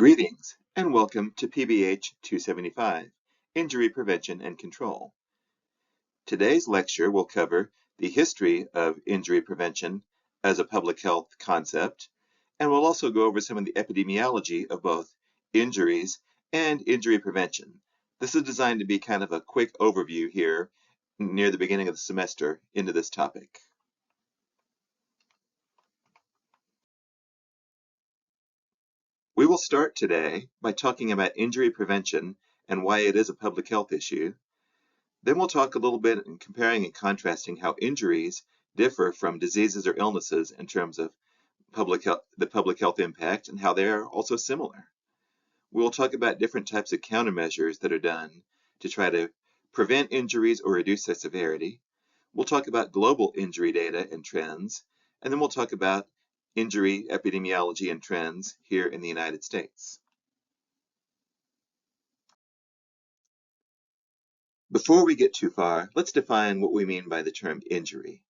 Greetings and welcome to PBH 275, Injury Prevention and Control. Today's lecture will cover the history of injury prevention as a public health concept, and we'll also go over some of the epidemiology of both injuries and injury prevention. This is designed to be kind of a quick overview here near the beginning of the semester into this topic. We will start today by talking about injury prevention and why it is a public health issue. Then we'll talk a little bit in comparing and contrasting how injuries differ from diseases or illnesses in terms of the public health impact and how they are also similar. We'll talk about different types of countermeasures that are done to try to prevent injuries or reduce their severity. We'll talk about global injury data and trends, and then we'll talk about injury epidemiology and trends here in the United States. Before we get too far, let's define what we mean by the term injury.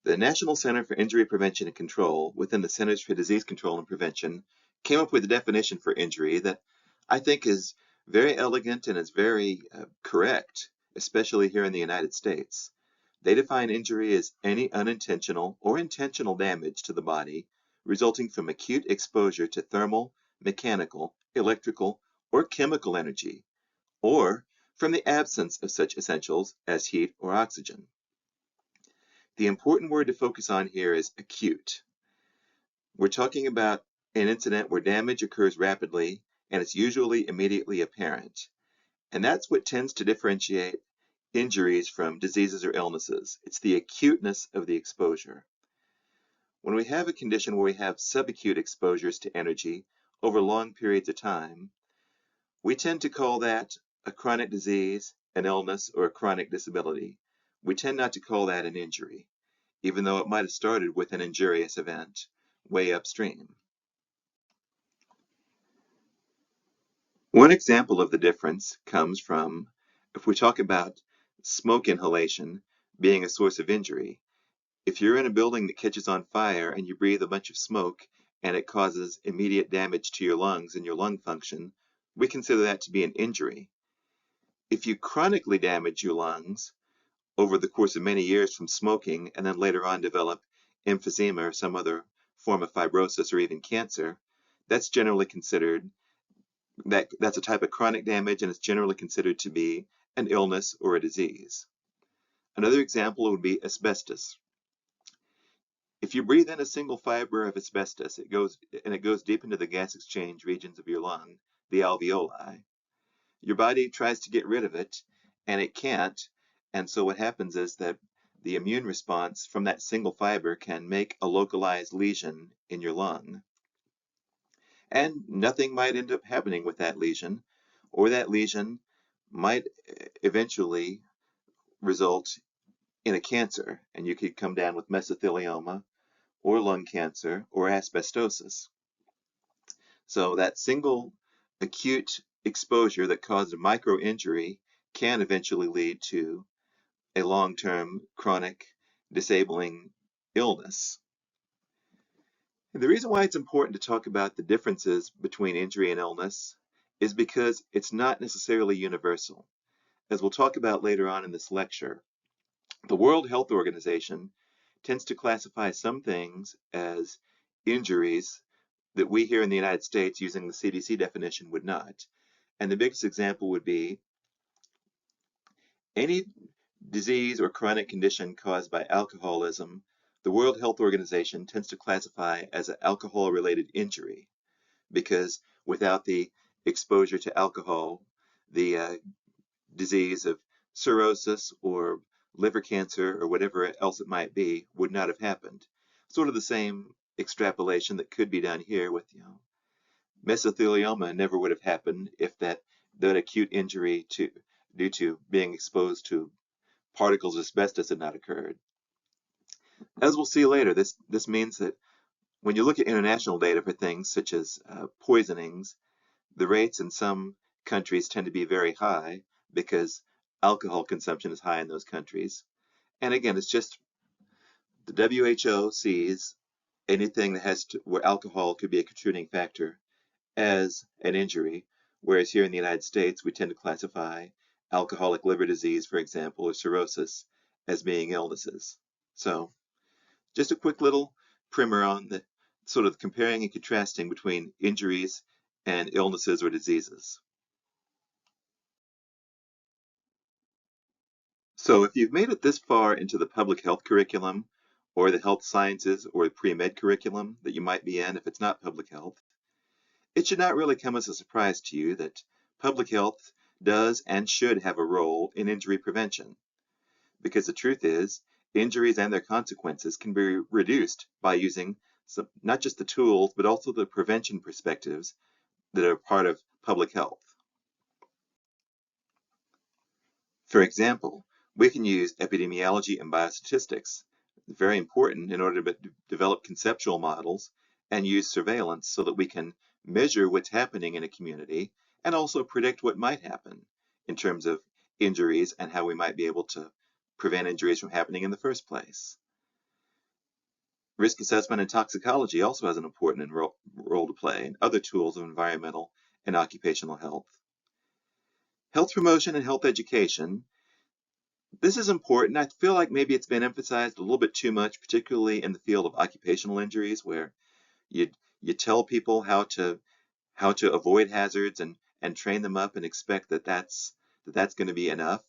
The National Center for Injury Prevention and Control within the Centers for Disease Control and Prevention came up with a definition for injury that I think is very elegant and is very correct, especially here in the United States. They define injury as any unintentional or intentional damage to the body resulting from acute exposure to thermal, mechanical, electrical, or chemical energy, or from the absence of such essentials as heat or oxygen. The important word to focus on here is acute. We're talking about an incident where damage occurs rapidly and it's usually immediately apparent. And that's what tends to differentiate injuries from diseases or illnesses. It's the acuteness of the exposure. When we have a condition where we have subacute exposures to energy over long periods of time, we tend to call that a chronic disease, an illness, or a chronic disability. We tend not to call that an injury, even though it might have started with an injurious event way upstream. One example of the difference comes from if we talk about smoke inhalation being a source of injury. If you're in a building that catches on fire and you breathe a bunch of smoke and it causes immediate damage to your lungs and your lung function, we consider that to be an injury. If you chronically damage your lungs over the course of many years from smoking and then later on develop emphysema or some other form of fibrosis or even cancer, that's generally considered that's a type of chronic damage and it's generally considered to be an illness or a disease. Another example would be asbestos. If you breathe in a single fiber of asbestos, it goes deep into the gas exchange regions of your lung, the alveoli. Your body tries to get rid of it and it can't, and so what happens is that the immune response from that single fiber can make a localized lesion in your lung. And nothing might end up happening with that lesion, or that lesion might eventually result in a cancer, and you could come down with mesothelioma, or lung cancer, or asbestosis. So that single acute exposure that caused a micro injury can eventually lead to a long-term chronic disabling illness. And the reason why it's important to talk about the differences between injury and illness is because it's not necessarily universal. As we'll talk about later on in this lecture, the World Health Organization tends to classify some things as injuries that we here in the United States, using the CDC definition, would not. And the biggest example would be any disease or chronic condition caused by alcoholism. The World Health Organization tends to classify as an alcohol-related injury because without the exposure to alcohol, the disease of cirrhosis or liver cancer or whatever else it might be would not have happened. Sort of the same extrapolation that could be done here with, mesothelioma never would have happened if that acute injury due to being exposed to particles of asbestos had not occurred. As we'll see later, this means that when you look at international data for things such as poisonings, the rates in some countries tend to be very high because alcohol consumption is high in those countries. And again, it's just the WHO sees anything that where alcohol could be a contributing factor as an injury, whereas here in the United States, we tend to classify alcoholic liver disease, for example, or cirrhosis as being illnesses. So just a quick little primer on the sort of comparing and contrasting between injuries and illnesses or diseases. So if you've made it this far into the public health curriculum or the health sciences or the pre-med curriculum that you might be in if it's not public health, it should not really come as a surprise to you that public health does and should have a role in injury prevention. Because the truth is, injuries and their consequences can be reduced by using not just the tools, but also the prevention perspectives that are part of public health. For example, we can use epidemiology and biostatistics, very important in order to develop conceptual models and use surveillance so that we can measure what's happening in a community and also predict what might happen in terms of injuries and how we might be able to prevent injuries from happening in the first place. Risk assessment and toxicology also has an important role to play in other tools of environmental and occupational health. Health promotion and health education. This is important. I feel like maybe it's been emphasized a little bit too much, particularly in the field of occupational injuries, where you you tell people how to avoid hazards and train them up and expect that's going to be enough.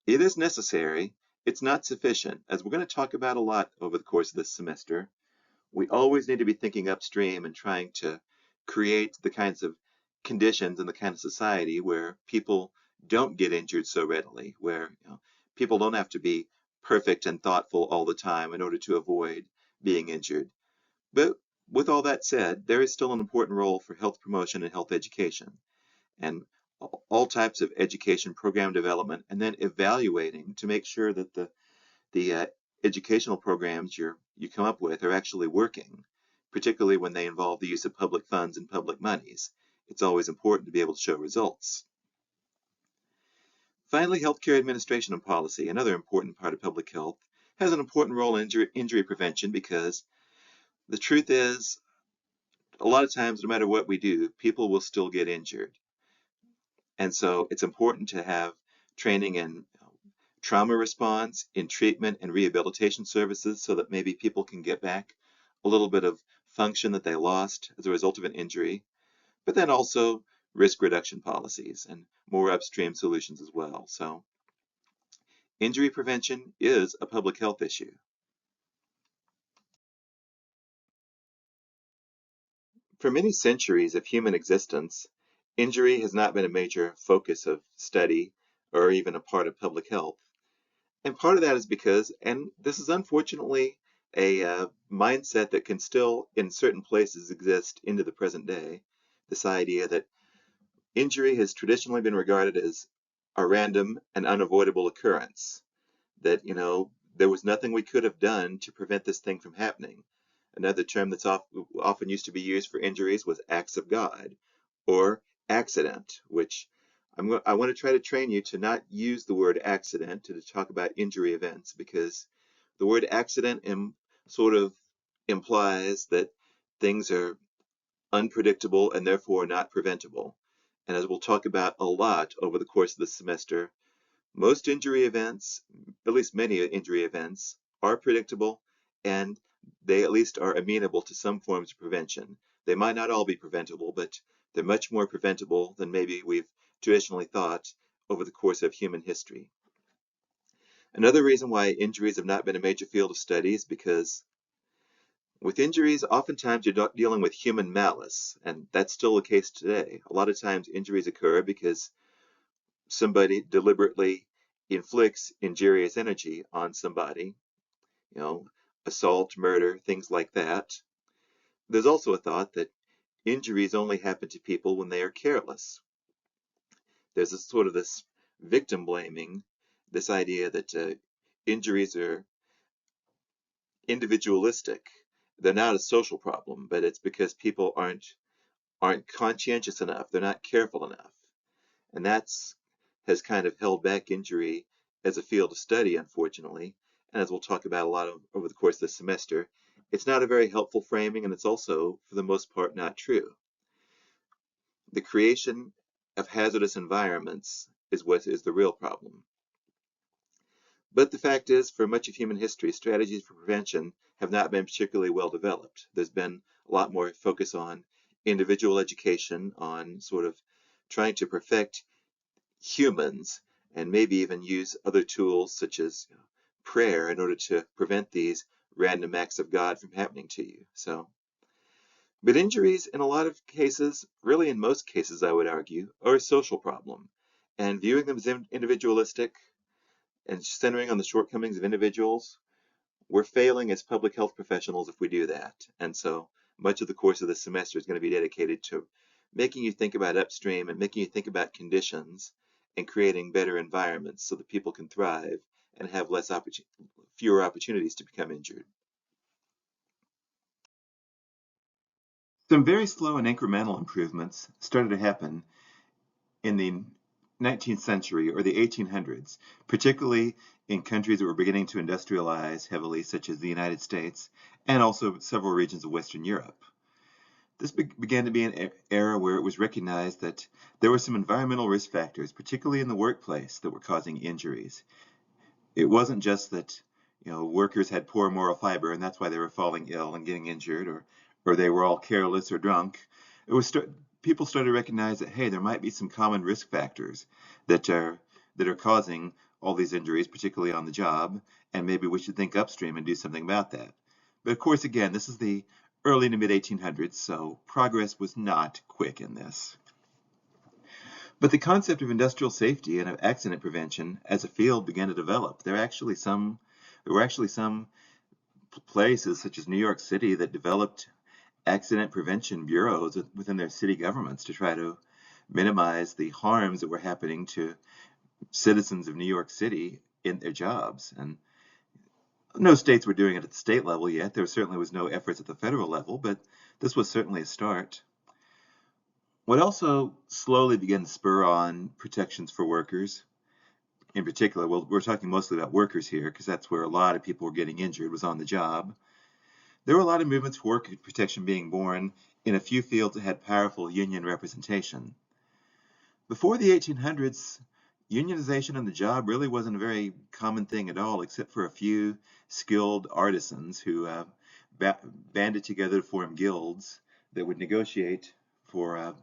It is necessary. It's not sufficient. As we're going to talk about a lot over the course of this semester, we always need to be thinking upstream and trying to create the kinds of conditions and the kind of society where people don't get injured so readily, where people don't have to be perfect and thoughtful all the time in order to avoid being injured. But with all that said, there is still an important role for health promotion and health education, and all types of education program development, and then evaluating to make sure that the educational programs you come up with are actually working, particularly when they involve the use of public funds and public monies. It's always important to be able to show results. Finally, healthcare administration and policy, another important part of public health, has an important role in injury prevention because the truth is, a lot of times, no matter what we do, people will still get injured. And so it's important to have training in trauma response, in treatment and rehabilitation services so that maybe people can get back a little bit of function that they lost as a result of an injury, but then also risk reduction policies and more upstream solutions as well. So injury prevention is a public health issue. For many centuries of human existence, injury has not been a major focus of study or even a part of public health. And part of that is because, and this is unfortunately a mindset that can still, in certain places, exist into the present day, this idea that injury has traditionally been regarded as a random and unavoidable occurrence, that, there was nothing we could have done to prevent this thing from happening. Another term that's often used to be used for injuries was acts of God or accident, which I want to try to train you to not use the word accident to talk about injury events, because the word accident sort of implies that things are unpredictable and therefore not preventable. And as we'll talk about a lot over the course of the semester, most injury events, at least many injury events, are predictable and they at least are amenable to some forms of prevention. They might not all be preventable, but they're much more preventable than maybe we've traditionally thought over the course of human history. Another reason why injuries have not been a major field of study is because with injuries, oftentimes you're dealing with human malice, and that's still the case today. A lot of times injuries occur because somebody deliberately inflicts injurious energy on somebody, assault, murder, things like that. There's also a thought that injuries only happen to people when they are careless. There's a sort of this victim blaming, this idea that injuries are individualistic. They're not a social problem, but it's because people aren't conscientious enough. They're not careful enough. And that's has kind of held back injury as a field of study, unfortunately. And as we'll talk about a lot over the course of the semester, it's not a very helpful framing, and it's also, for the most part, not true. The creation of hazardous environments is what is the real problem. But the fact is, for much of human history, strategies for prevention have not been particularly well developed. There's been a lot more focus on individual education, on sort of trying to perfect humans, and maybe even use other tools such as prayer in order to prevent these random acts of God from happening to you. But injuries in a lot of cases, really in most cases, I would argue, are a social problem. And viewing them as individualistic and centering on the shortcomings of individuals, we're failing as public health professionals if we do that. And so much of the course of this semester is going to be dedicated to making you think about upstream and making you think about conditions and creating better environments so that people can thrive and have fewer opportunities to become injured. Some very slow and incremental improvements started to happen in the 19th century or the 1800s, particularly in countries that were beginning to industrialize heavily, such as the United States, and also several regions of Western Europe. This began to be an era where it was recognized that there were some environmental risk factors, particularly in the workplace, that were causing injuries. It wasn't just that workers had poor moral fiber and that's why they were falling ill and getting injured, or they were all careless or drunk. It was people started to recognize that, hey, there might be some common risk factors that are causing all these injuries, particularly on the job, and maybe we should think upstream and do something about that. But of course, again, this is the early to mid 1800s, so progress was not quick in this. But the concept of industrial safety and of accident prevention as a field began to develop. There were actually some places, such as New York City, that developed accident prevention bureaus within their city governments to try to minimize the harms that were happening to citizens of New York City in their jobs. And no states were doing it at the state level yet. There certainly was no efforts at the federal level, but this was certainly a start. What also slowly began to spur on protections for workers, in particular, well, we're talking mostly about workers here because that's where a lot of people were getting injured, was on the job. There were a lot of movements for worker protection being born in a few fields that had powerful union representation. Before the 1800s, unionization on the job really wasn't a very common thing at all, except for a few skilled artisans who banded together to form guilds that would negotiate for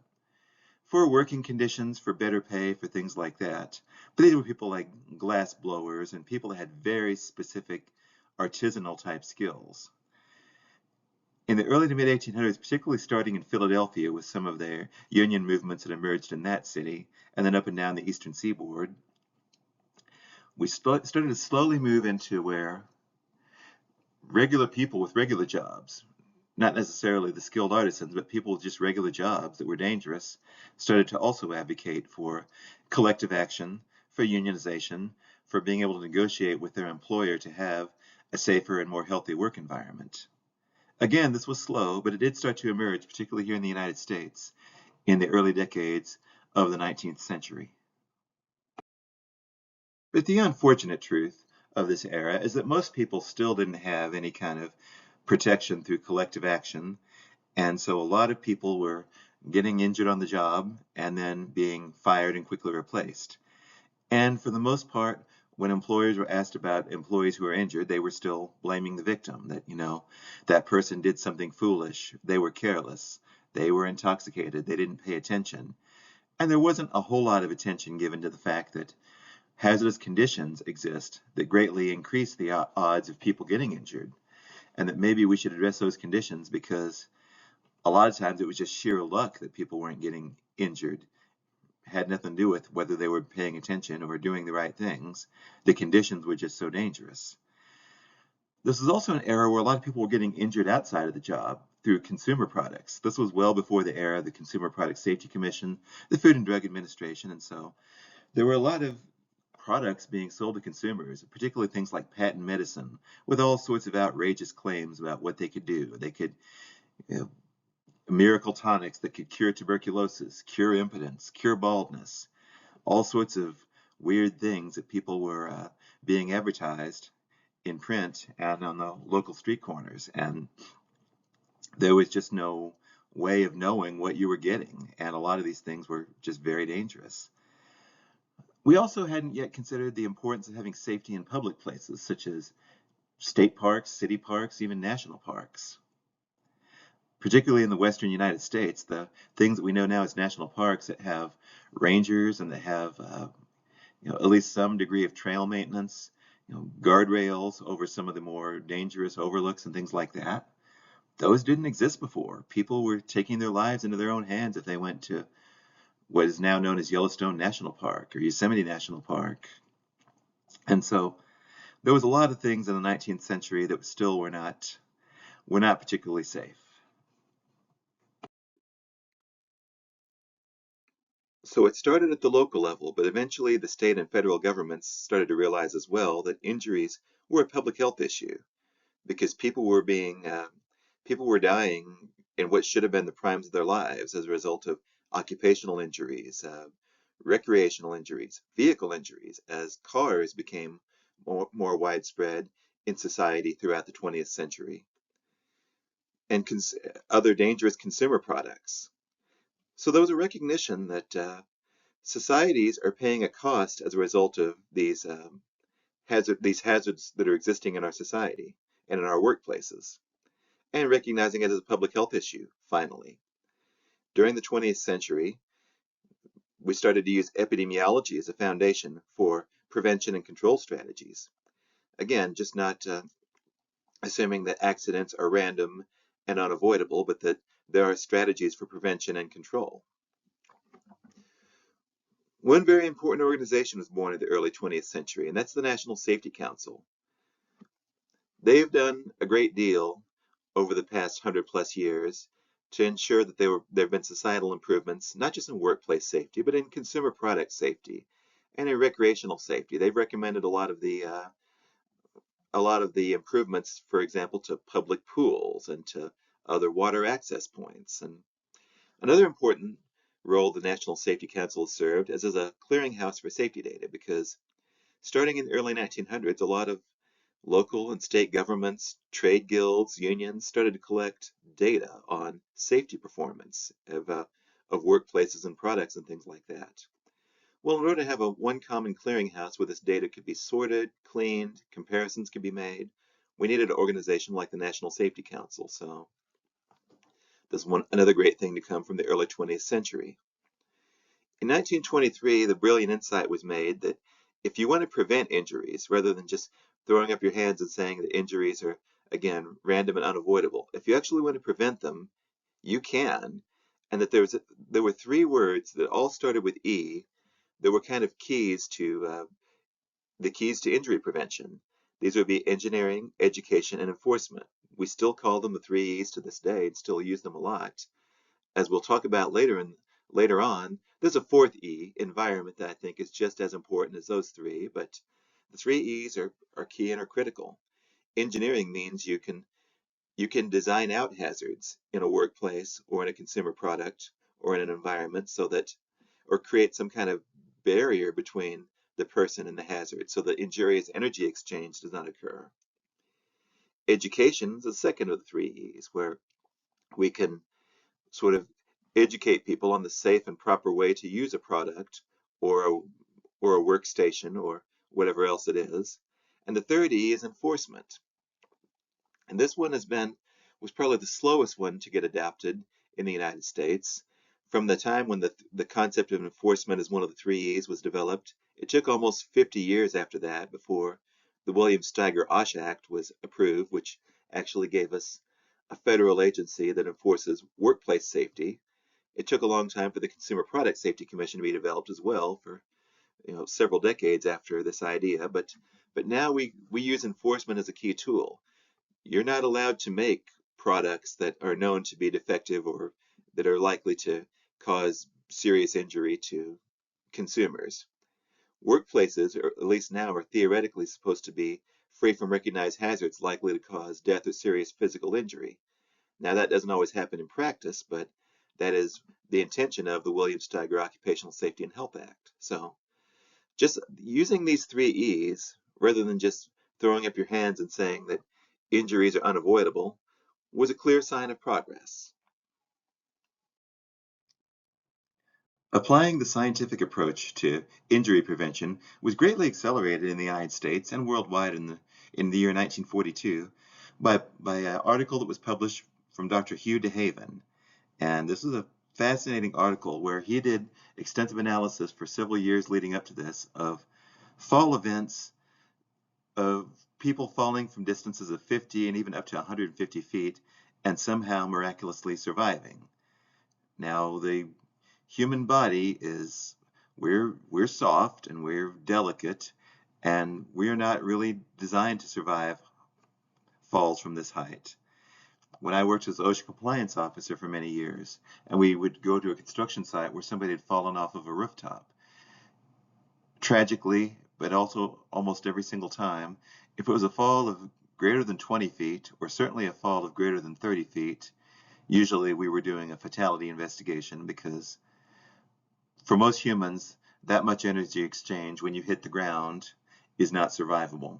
working conditions, for better pay, for things like that. But these were people like glass blowers and people that had very specific artisanal type skills. In the early to mid 1800s, particularly starting in Philadelphia with some of their union movements that emerged in that city, and then up and down the eastern seaboard, we started to slowly move into where regular people with regular jobs, not necessarily the skilled artisans, but people with just regular jobs that were dangerous, started to also advocate for collective action, for unionization, for being able to negotiate with their employer to have a safer and more healthy work environment. Again, this was slow, but it did start to emerge, particularly here in the United States, in the early decades of the 19th century. But the unfortunate truth of this era is that most people still didn't have any kind of protection through collective action, and so a lot of people were getting injured on the job and then being fired and quickly replaced. And for the most part, when employers were asked about employees who were injured, they were still blaming the victim, that, that person did something foolish, they were careless, they were intoxicated, they didn't pay attention. And there wasn't a whole lot of attention given to the fact that hazardous conditions exist that greatly increase the odds of people getting injured, and that maybe we should address those conditions because a lot of times it was just sheer luck that people weren't getting injured. It had nothing to do with whether they were paying attention or doing the right things. The conditions were just so dangerous. This was also an era where a lot of people were getting injured outside of the job through consumer products. This was well before the era of the Consumer Product Safety Commission, the Food and Drug Administration, and so there were a lot of products being sold to consumers, particularly things like patent medicine, with all sorts of outrageous claims about what they could do. They could, miracle tonics that could cure tuberculosis, cure impotence, cure baldness, all sorts of weird things that people were being advertised in print and on the local street corners. And there was just no way of knowing what you were getting, and a lot of these things were just very dangerous. We also hadn't yet considered the importance of having safety in public places, such as state parks, city parks, even national parks. Particularly in the western United States, the things that we know now as national parks that have rangers and that have at least some degree of trail maintenance, guardrails over some of the more dangerous overlooks and things like that. Those didn't exist before. People were taking their lives into their own hands if they went to what is now known as Yellowstone National Park or Yosemite National Park. And so there was a lot of things in the 19th century that still were not particularly safe. So it started at the local level, but eventually the state and federal governments started to realize as well that injuries were a public health issue because people were dying in what should have been the primes of their lives as a result of occupational injuries, recreational injuries, vehicle injuries, as cars became more widespread in society throughout the 20th century, and other dangerous consumer products. So there was a recognition that societies are paying a cost as a result of these hazards that are existing in our society and in our workplaces, and recognizing it as a public health issue, finally. During the 20th century, we started to use epidemiology as a foundation for prevention and control strategies. Again, just not assuming that accidents are random and unavoidable, but that there are strategies for prevention and control. One very important organization was born in the early 20th century, and that's the National Safety Council. They've done a great deal over the past 100+ years to ensure that there have been societal improvements, not just in workplace safety, but in consumer product safety and in recreational safety. They've recommended a lot of the improvements, for example, to public pools and to other water access points. And another important role the National Safety Council has served is as a clearinghouse for safety data, because starting in the early 1900s, a lot of local and state governments, trade guilds, unions started to collect data on safety performance of workplaces and products and things like that. Well, in order to have one common clearinghouse where this data could be sorted, cleaned, comparisons could be made, we needed an organization like the National Safety Council. So this is another great thing to come from the early 20th century. In 1923, the brilliant insight was made that if you want to prevent injuries, rather than just throwing up your hands and saying that injuries are, again, random and unavoidable, if you actually want to prevent them, you can. And that there were three words that all started with E that were kind of the keys to injury prevention. These would be engineering, education, and enforcement. We still call them the three E's to this day and still use them a lot. As we'll talk about later on, there's a fourth E, environment, that I think is just as important as those three, but the three E's are key and are critical. Engineering means you can design out hazards in a workplace or in a consumer product or in an environment or create some kind of barrier between the person and the hazard so that injurious energy exchange does not occur. Education is the second of the three E's, where we can sort of educate people on the safe and proper way to use a product or a workstation or whatever else it is. And the third E is enforcement. And this one was probably the slowest one to get adopted in the United States. From the time when the concept of enforcement as one of the three E's was developed, it took almost 50 years after that before the William Steiger-Osh Act was approved, which actually gave us a federal agency that enforces workplace safety. It took a long time for the Consumer Product Safety Commission to be developed as well, for several decades after this idea. But now we use enforcement as a key tool. You're not allowed to make products that are known to be defective or that are likely to cause serious injury to consumers. Workplaces, or at least now, are theoretically supposed to be free from recognized hazards likely to cause death or serious physical injury. Now, that doesn't always happen in practice, but that is the intention of the William Steiger Occupational Safety and Health Act. So just using these three E's, rather than just throwing up your hands and saying that injuries are unavoidable, was a clear sign of progress. Applying the scientific approach to injury prevention was greatly accelerated in the United States and worldwide in the year 1942 by an article that was published from Dr. Hugh DeHaven. And this is a fascinating article where he did extensive analysis for several years leading up to this of fall events of people falling from distances of 50 and even up to 150 feet and somehow miraculously surviving. Now, the human body is, we're soft and we're delicate, and we're not really designed to survive falls from this height. When I worked as OSHA compliance officer for many years, and we would go to a construction site where somebody had fallen off of a rooftop, tragically, but also almost every single time, if it was a fall of greater than 20 feet, or certainly a fall of greater than 30 feet, usually we were doing a fatality investigation because for most humans, that much energy exchange when you hit the ground is not survivable.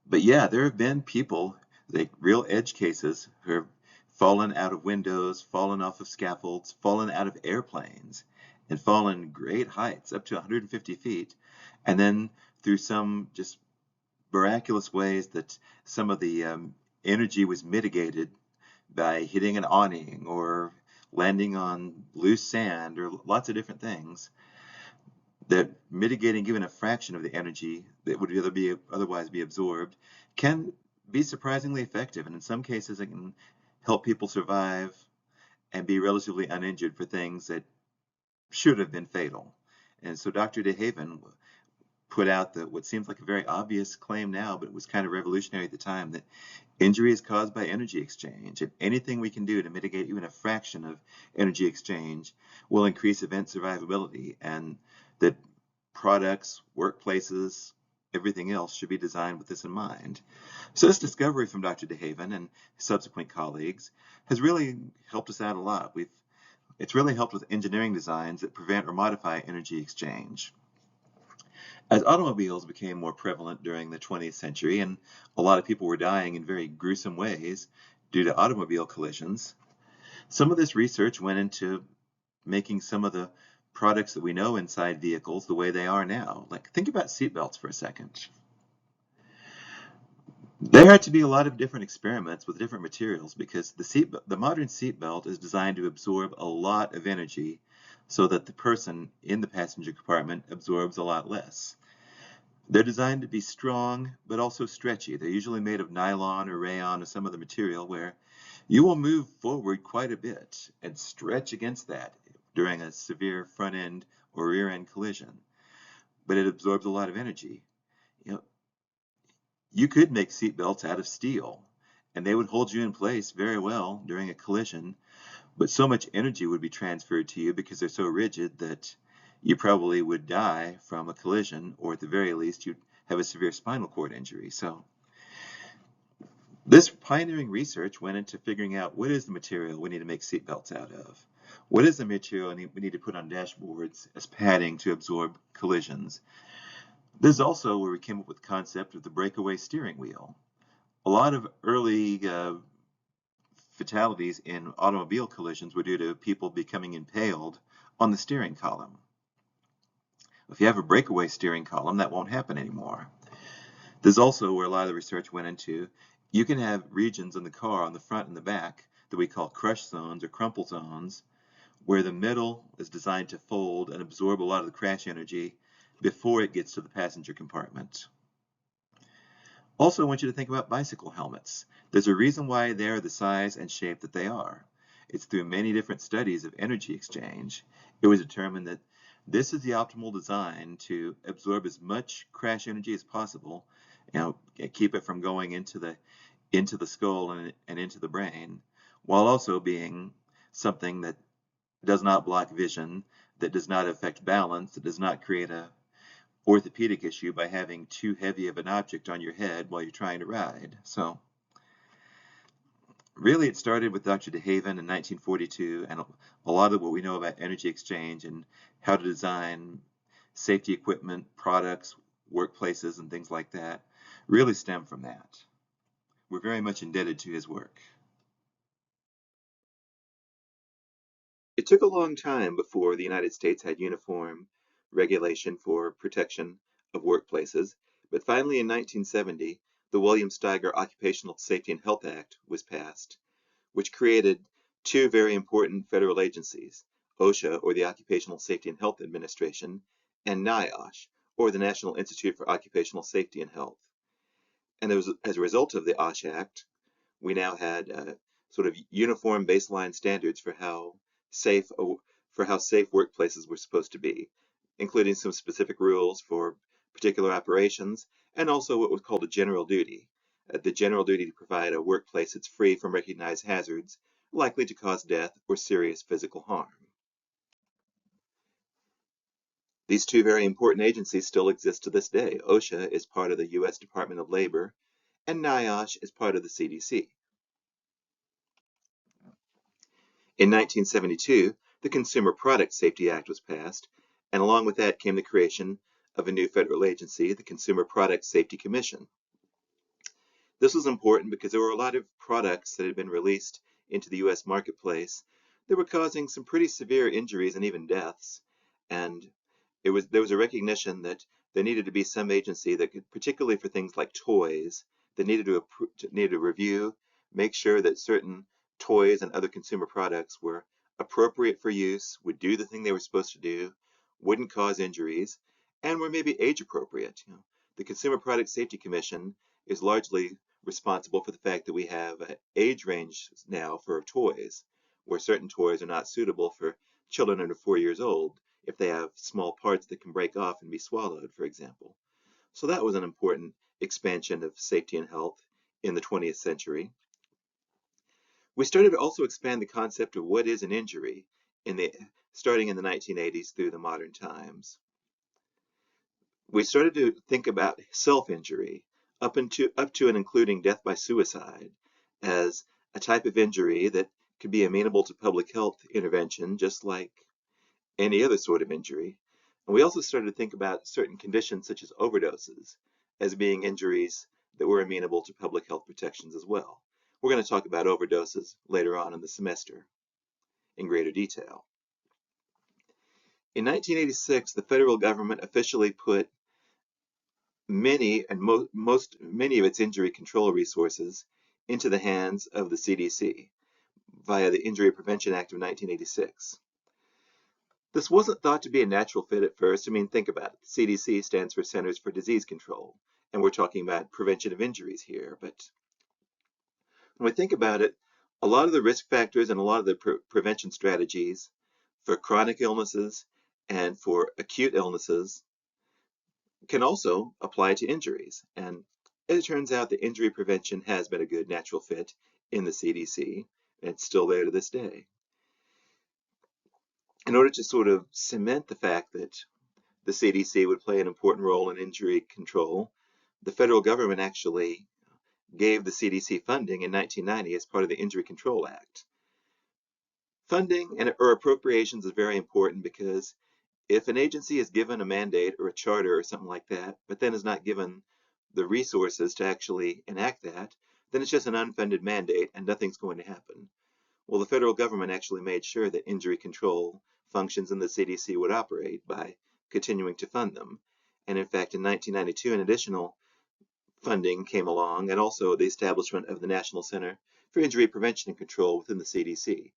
But yeah, there have been people, like real edge cases, who have fallen out of windows, fallen off of scaffolds, fallen out of airplanes, and fallen great heights, up to 150 feet, and then through some just miraculous ways that some of the energy was mitigated by hitting an awning or landing on loose sand or lots of different things, that mitigating even a fraction of the energy that would otherwise be absorbed can be surprisingly effective. And in some cases, it can help people survive and be relatively uninjured for things that should have been fatal. And so Dr. DeHaven put out what seems like a very obvious claim now, but it was kind of revolutionary at the time, that injury is caused by energy exchange, and anything we can do to mitigate even a fraction of energy exchange will increase event survivability, and that products, workplaces, everything else should be designed with this in mind. So this discovery from Dr. DeHaven and subsequent colleagues has really helped us out a lot. It's really helped with engineering designs that prevent or modify energy exchange. As automobiles became more prevalent during the 20th century and a lot of people were dying in very gruesome ways due to automobile collisions, some of this research went into making some of the products that we know inside vehicles the way they are now. Like, think about seatbelts for a second. There had to be a lot of different experiments with different materials because the modern seatbelt is designed to absorb a lot of energy so that the person in the passenger compartment absorbs a lot less. They're designed to be strong, but also stretchy. They're usually made of nylon or rayon or some other material where you will move forward quite a bit and stretch against that during a severe front end or rear end collision. But it absorbs a lot of energy. You know, you could make seat belts out of steel, and they would hold you in place very well during a collision, but so much energy would be transferred to you because they're so rigid that you probably would die from a collision, or at the very least, you'd have a severe spinal cord injury. So this pioneering research went into figuring out what is the material we need to make seatbelts out of. What is the material we need to put on dashboards as padding to absorb collisions? This is also where we came up with the concept of the breakaway steering wheel. A lot of early fatalities in automobile collisions were due to people becoming impaled on the steering column. If you have a breakaway steering column, that won't happen anymore. This is also where a lot of the research went into. You can have regions in the car on the front and the back that we call crush zones or crumple zones, where the middle is designed to fold and absorb a lot of the crash energy before it gets to the passenger compartment. Also, I want you to think about bicycle helmets. There's a reason why they're the size and shape that they are. It's through many different studies of energy exchange. It was determined that this is the optimal design to absorb as much crash energy as possible, keep it from going into the skull and into the brain, while also being something that does not block vision, that does not affect balance, that does not create a orthopedic issue by having too heavy of an object on your head while you're trying to ride. So really it started with Dr. DeHaven in 1942, and a lot of what we know about energy exchange and how to design safety equipment, products, workplaces, and things like that really stem from that. We're very much indebted to his work. It took a long time before the United States had uniform regulation for protection of workplaces, but finally in 1970, the William Steiger Occupational Safety and Health Act was passed, which created two very important federal agencies, OSHA, or the Occupational Safety and Health Administration, and NIOSH, or the National Institute for Occupational Safety and Health. And as a result of the OSH Act, we now had sort of uniform baseline standards safe for how safe workplaces were supposed to be, including some specific rules for particular operations, and also what was called a general duty, the general duty to provide a workplace that's free from recognized hazards likely to cause death or serious physical harm. These two very important agencies still exist to this day. OSHA is part of the U.S. Department of Labor, and NIOSH is part of the CDC. In 1972, the Consumer Product Safety Act was passed, and along with that came the creation of a new federal agency, the Consumer Product Safety Commission. This was important because there were a lot of products that had been released into the U.S. marketplace that were causing some pretty severe injuries and even deaths, and there was a recognition that there needed to be some agency that could, particularly for things like toys, that needed to review, make sure that certain toys and other consumer products were appropriate for use, would do the thing they were supposed to do, wouldn't cause injuries, and were maybe age appropriate. The Consumer Product Safety Commission is largely responsible for the fact that we have an age range now for toys, where certain toys are not suitable for children under 4 years old if they have small parts that can break off and be swallowed, for example. So that was an important expansion of safety and health in the 20th century. We started to also expand the concept of what is an injury starting in the 1980s through the modern times. We started to think about self-injury up to and including death by suicide as a type of injury that could be amenable to public health intervention just like any other sort of injury. And we also started to think about certain conditions such as overdoses as being injuries that were amenable to public health protections as well. We're going to talk about overdoses later on in the semester in greater detail. In 1986, the federal government officially put many of its injury control resources into the hands of the CDC via the Injury Prevention Act of 1986. This wasn't thought to be a natural fit at first. I mean, think about it. The CDC stands for Centers for Disease Control, and we're talking about prevention of injuries here. But when we think about it, a lot of the risk factors and a lot of the prevention strategies for chronic illnesses and for acute illnesses can also apply to injuries. And as it turns out, the injury prevention has been a good natural fit in the CDC, and it's still there to this day. In order to sort of cement the fact that the CDC would play an important role in injury control, the federal government actually gave the CDC funding in 1990 as part of the Injury Control Act. Funding or appropriations is very important because if an agency is given a mandate or a charter or something like that, but then is not given the resources to actually enact that, then it's just an unfunded mandate and nothing's going to happen. Well, the federal government actually made sure that injury control functions in the CDC would operate by continuing to fund them. And in fact, in 1992, an additional funding came along, and also the establishment of the National Center for Injury Prevention and Control within the CDC.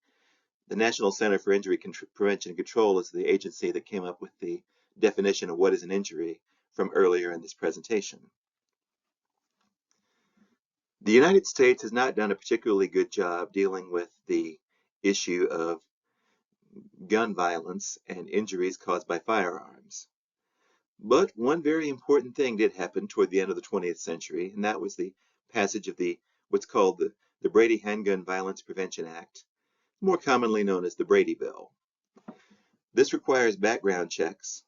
The National Center for Injury Prevention and Control is the agency that came up with the definition of what is an injury from earlier in this presentation. The United States has not done a particularly good job dealing with the issue of gun violence and injuries caused by firearms. But one very important thing did happen toward the end of the 20th century, and that was the passage of what's called the Brady Handgun Violence Prevention Act, more commonly known as the Brady Bill. This requires background checks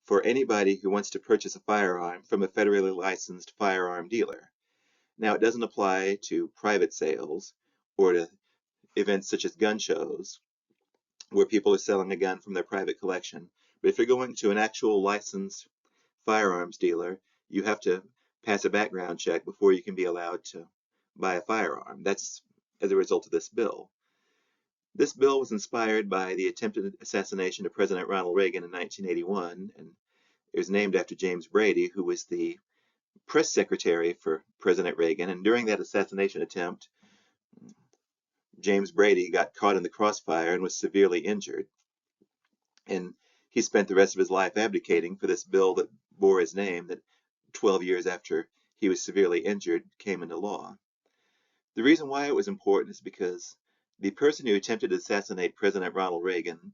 for anybody who wants to purchase a firearm from a federally licensed firearm dealer. Now, it doesn't apply to private sales or to events such as gun shows where people are selling a gun from their private collection. But if you're going to an actual licensed firearms dealer, you have to pass a background check before you can be allowed to buy a firearm. That's as a result of this bill. This bill was inspired by the attempted assassination of President Ronald Reagan in 1981, and it was named after James Brady, who was the press secretary for President Reagan. And during that assassination attempt, James Brady got caught in the crossfire and was severely injured. And he spent the rest of his life advocating for this bill that bore his name, that 12 years after he was severely injured came into law. The reason why it was important is because the person who attempted to assassinate President Ronald Reagan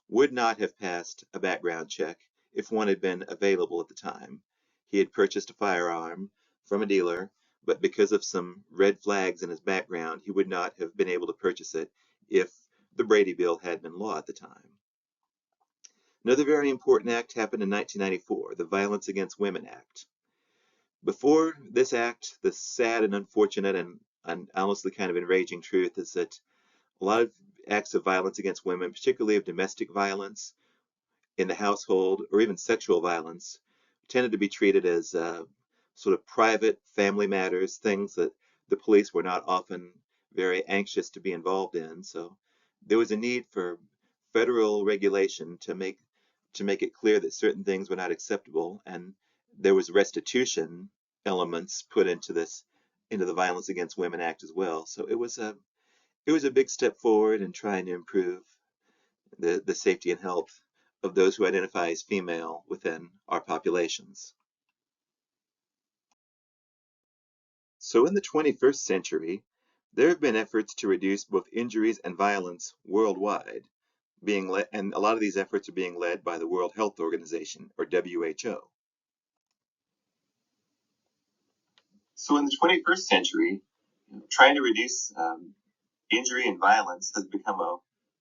would not have passed a background check if one had been available at the time. He had purchased a firearm from a dealer, but because of some red flags in his background, he would not have been able to purchase it if the Brady bill had been law at the time. Another very important act happened in 1994, the Violence Against Women Act. Before this act, the sad and unfortunate and honestly kind of enraging truth is that a lot of acts of violence against women, particularly of domestic violence in the household or even sexual violence, tended to be treated as sort of private family matters, things that the police were not often very anxious to be involved in. So there was a need for federal regulation to make it clear that certain things were not acceptable, and there was restitution elements put into the Violence Against Women Act as well. So it was a big step forward in trying to improve the safety and health of those who identify as female within our populations. So in the 21st century, there have been efforts to reduce both injuries and violence worldwide, and a lot of these efforts are being led by the World Health Organization, or WHO. So in the 21st century, trying to reduce injury and violence has become a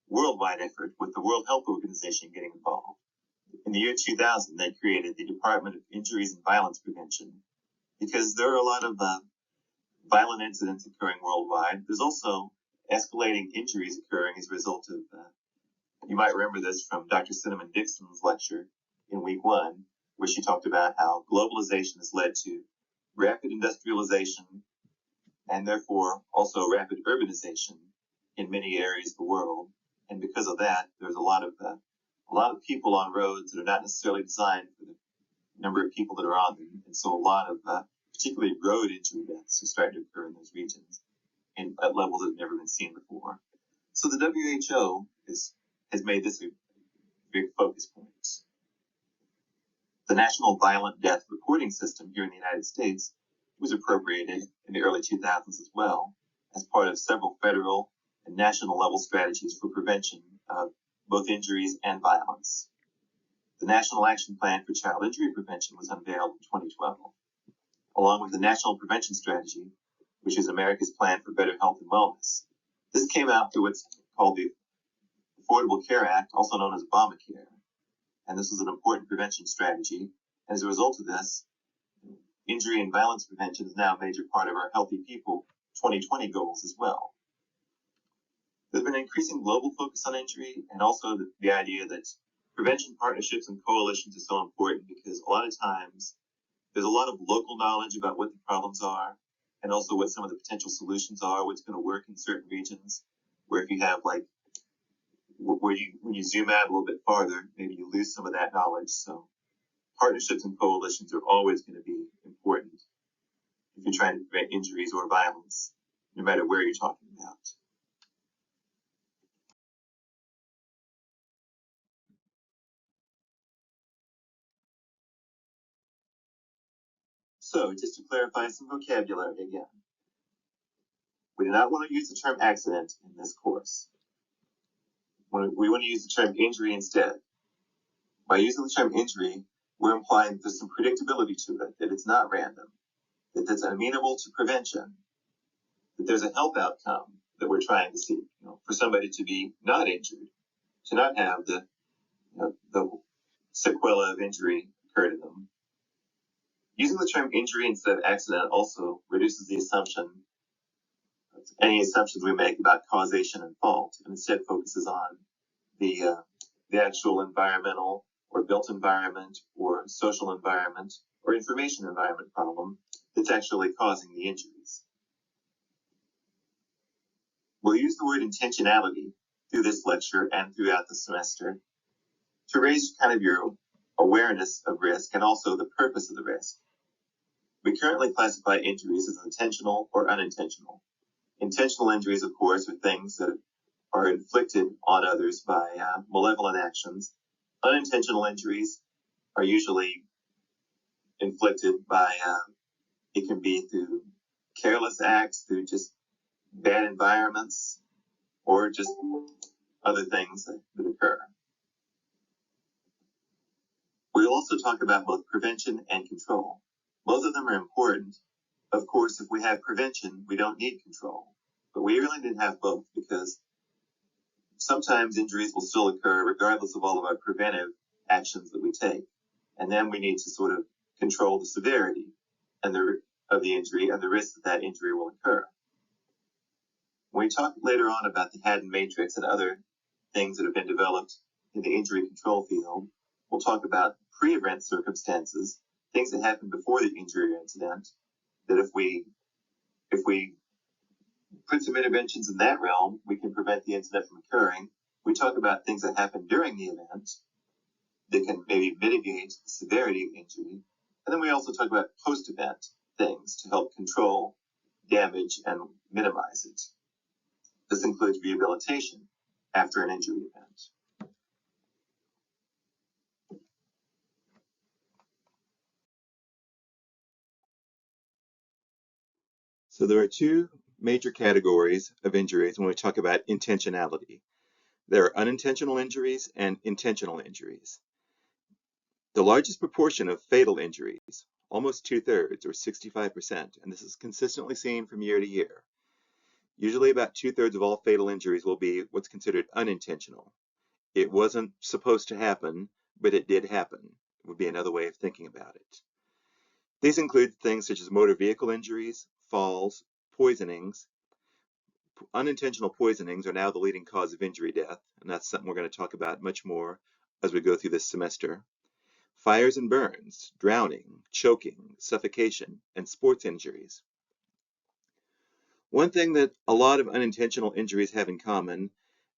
worldwide effort, with the World Health Organization getting involved. In the year 2000, they created the Department of Injuries and Violence Prevention because there are a lot of violent incidents occurring worldwide. There's also escalating injuries occurring as a result of, you might remember this from Dr. Cinnamon Dixon's lecture in week 1, where she talked about how globalization has led to rapid industrialization and therefore also rapid urbanization in many areas of the world. And because of that, there's a lot of people on roads that are not necessarily designed for the number of people that are on them. And so a lot of particularly road injury deaths are starting to occur in those regions and at levels that have never been seen before. So the WHO has made this a big focus point. The National Violent Death Reporting System here in the United States was appropriated in the early 2000s as well, as part of several federal and national level strategies for prevention of both injuries and violence. The National Action Plan for Child Injury Prevention was unveiled in 2012, along with the National Prevention Strategy, which is America's plan for better health and wellness. This came out through what's called the Affordable Care Act, also known as Obamacare, and this was an important prevention strategy. And as a result of this, injury and violence prevention is now a major part of our Healthy People 2020 goals as well. There's been an increasing global focus on injury, and also the idea that prevention partnerships and coalitions are so important because a lot of times there's a lot of local knowledge about what the problems are and also what some of the potential solutions are, what's going to work in certain regions, where if you have when you zoom out a little bit farther, maybe you lose some of that knowledge. So partnerships and coalitions are always going to be important if you're trying to prevent injuries or violence, no matter where you're talking about. So just to clarify some vocabulary again, we do not want to use the term accident in this course. We want to use the term injury instead. By using the term injury, we're implying that there's some predictability to it, that it's not random, that it's amenable to prevention, that there's a health outcome that we're trying to seek, for somebody to be not injured, to not have the sequela of injury occur to them. Using the term injury instead of accident also reduces the any assumptions we make about causation and fault, and instead focuses on the actual environmental or built environment or social environment or information environment problem that's actually causing the injuries. We'll use the word intentionality through this lecture and throughout the semester to raise kind of your awareness of risk and also the purpose of the risk. We currently classify injuries as intentional or unintentional. Intentional injuries, of course, are things that are inflicted on others by malevolent actions. Unintentional injuries are usually inflicted by, it can be through careless acts, through just bad environments, or just other things that occur. We'll also talk about both prevention and control. Both of them are important. Of course, if we have prevention, we don't need control. But we really need to have both because sometimes injuries will still occur regardless of all of our preventive actions that we take. And then we need to sort of control the severity of the injury and the risk that that injury will occur. When we talk later on about the Haddon matrix and other things that have been developed in the injury control field, we'll talk about pre-event circumstances, things that happen before the injury or incident, that if we put some interventions in that realm, we can prevent the incident from occurring. We talk about things that happen during the event that can maybe mitigate the severity of injury. And then we also talk about post-event things to help control damage and minimize it. This includes rehabilitation after an injury event. So there are two major categories of injuries when we talk about intentionality. There are unintentional injuries and intentional injuries. The largest proportion of fatal injuries, almost 2/3 or 65%, and this is consistently seen from year to year. Usually about 2/3 of all fatal injuries will be what's considered unintentional. It wasn't supposed to happen, but it did happen, would be another way of thinking about it. These include things such as motor vehicle injuries, falls, poisonings. Unintentional poisonings are now the leading cause of injury death, and that's something we're going to talk about much more as we go through this semester. Fires and burns, drowning, choking, suffocation, and sports injuries. One thing that a lot of unintentional injuries have in common,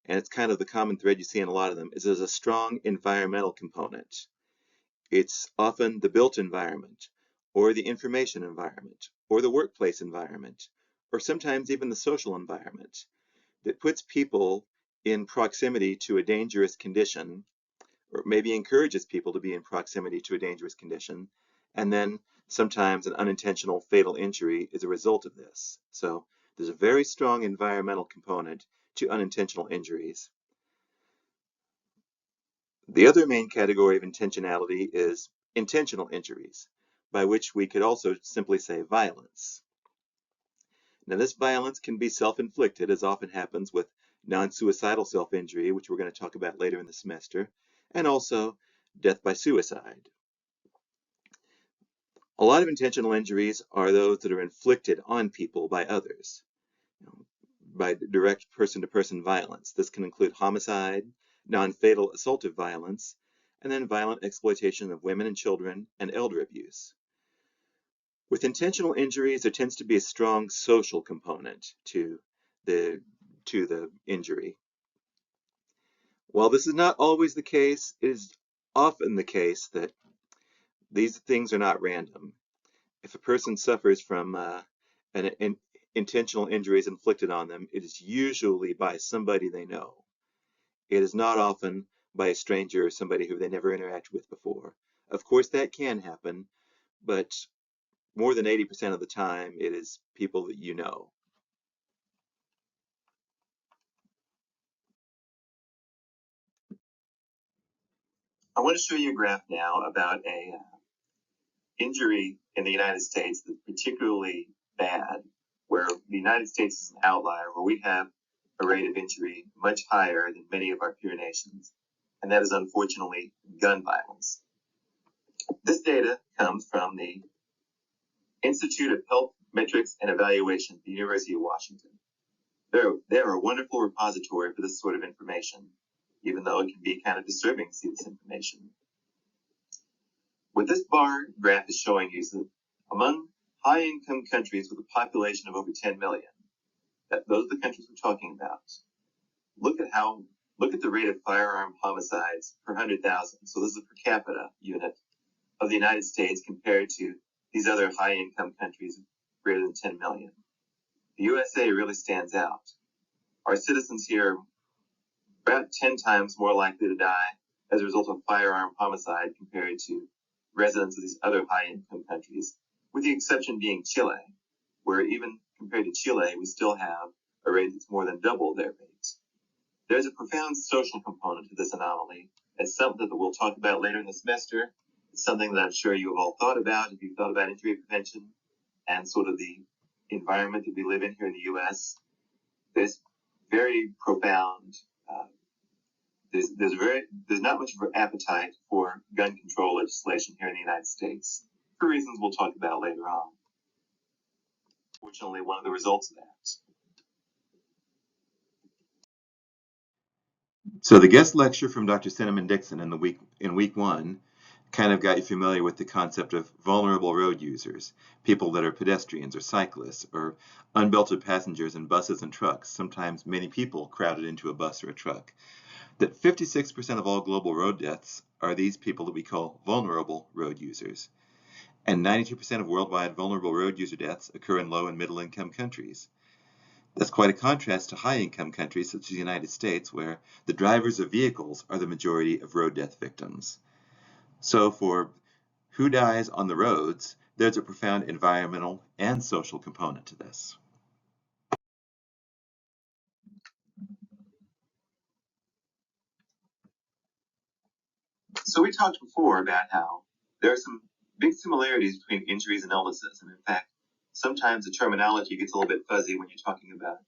and it's kind of the common thread you see in a lot of them, is there's a strong environmental component. It's often the built environment, or the information environment, or the workplace environment, or sometimes even the social environment that puts people in proximity to a dangerous condition, or maybe encourages people to be in proximity to a dangerous condition, and then sometimes an unintentional fatal injury is a result of this. So there's a very strong environmental component to unintentional injuries. The other main category of intentionality is intentional injuries, by which we could also simply say violence. Now, this violence can be self-inflicted, as often happens with non-suicidal self-injury, which we're going to talk about later in the semester, and also death by suicide. A lot of intentional injuries are those that are inflicted on people by others, by direct person-to-person violence. This can include homicide, non-fatal assaultive violence, and then violent exploitation of women and children and elder abuse. With intentional injuries, there tends to be a strong social component to the injury. While this is not always the case, it is often the case that these things are not random. If a person suffers from intentional injuries inflicted on them, it is usually by somebody they know. It is not often by a stranger or somebody who they never interacted with before. Of course, that can happen, but more than 80% of the time, it is people that you know. I want to show you a graph now about a injury in the United States that's particularly bad, where the United States is an outlier, where we have a rate of injury much higher than many of our peer nations, and that is unfortunately gun violence. This data comes from the Institute of Health Metrics and Evaluation at the University of Washington. They're a wonderful repository for this sort of information, even though it can be kind of disturbing to see this information. What this bar graph is showing you is that among high-income countries with a population of over 10 million, those are the countries we're talking about. look at the rate of firearm homicides per 100,000. So this is a per capita unit of the United States compared to these other high-income countries greater than 10 million. The USA really stands out. Our citizens here are about 10 times more likely to die as a result of firearm homicide compared to residents of these other high-income countries, with the exception being Chile, where even compared to Chile, we still have a rate that's more than double their rate. There's a profound social component to this anomaly. It's something that we'll talk about later in the semester. It's something that I'm sure you have all thought about if you've thought about injury prevention and sort of the environment that we live in here in the U.S. There's very profound. There's not much of an appetite for gun control legislation here in the United States for reasons we'll talk about later on. Fortunately, one of the results of that. So the guest lecture from Dr. Cinnamon Dixon in week one kind of got you familiar with the concept of vulnerable road users, people that are pedestrians or cyclists or unbelted passengers in buses and trucks, sometimes many people crowded into a bus or a truck. That 56% of all global road deaths are these people that we call vulnerable road users. And 92% of worldwide vulnerable road user deaths occur in low and middle income countries. That's quite a contrast to high-income countries such as the United States, where the drivers of vehicles are the majority of road death victims. So for who dies on the roads, there's a profound environmental and social component to this. So we talked before about how there are some big similarities between injuries and illnesses. And in fact, sometimes the terminology gets a little bit fuzzy when you're talking about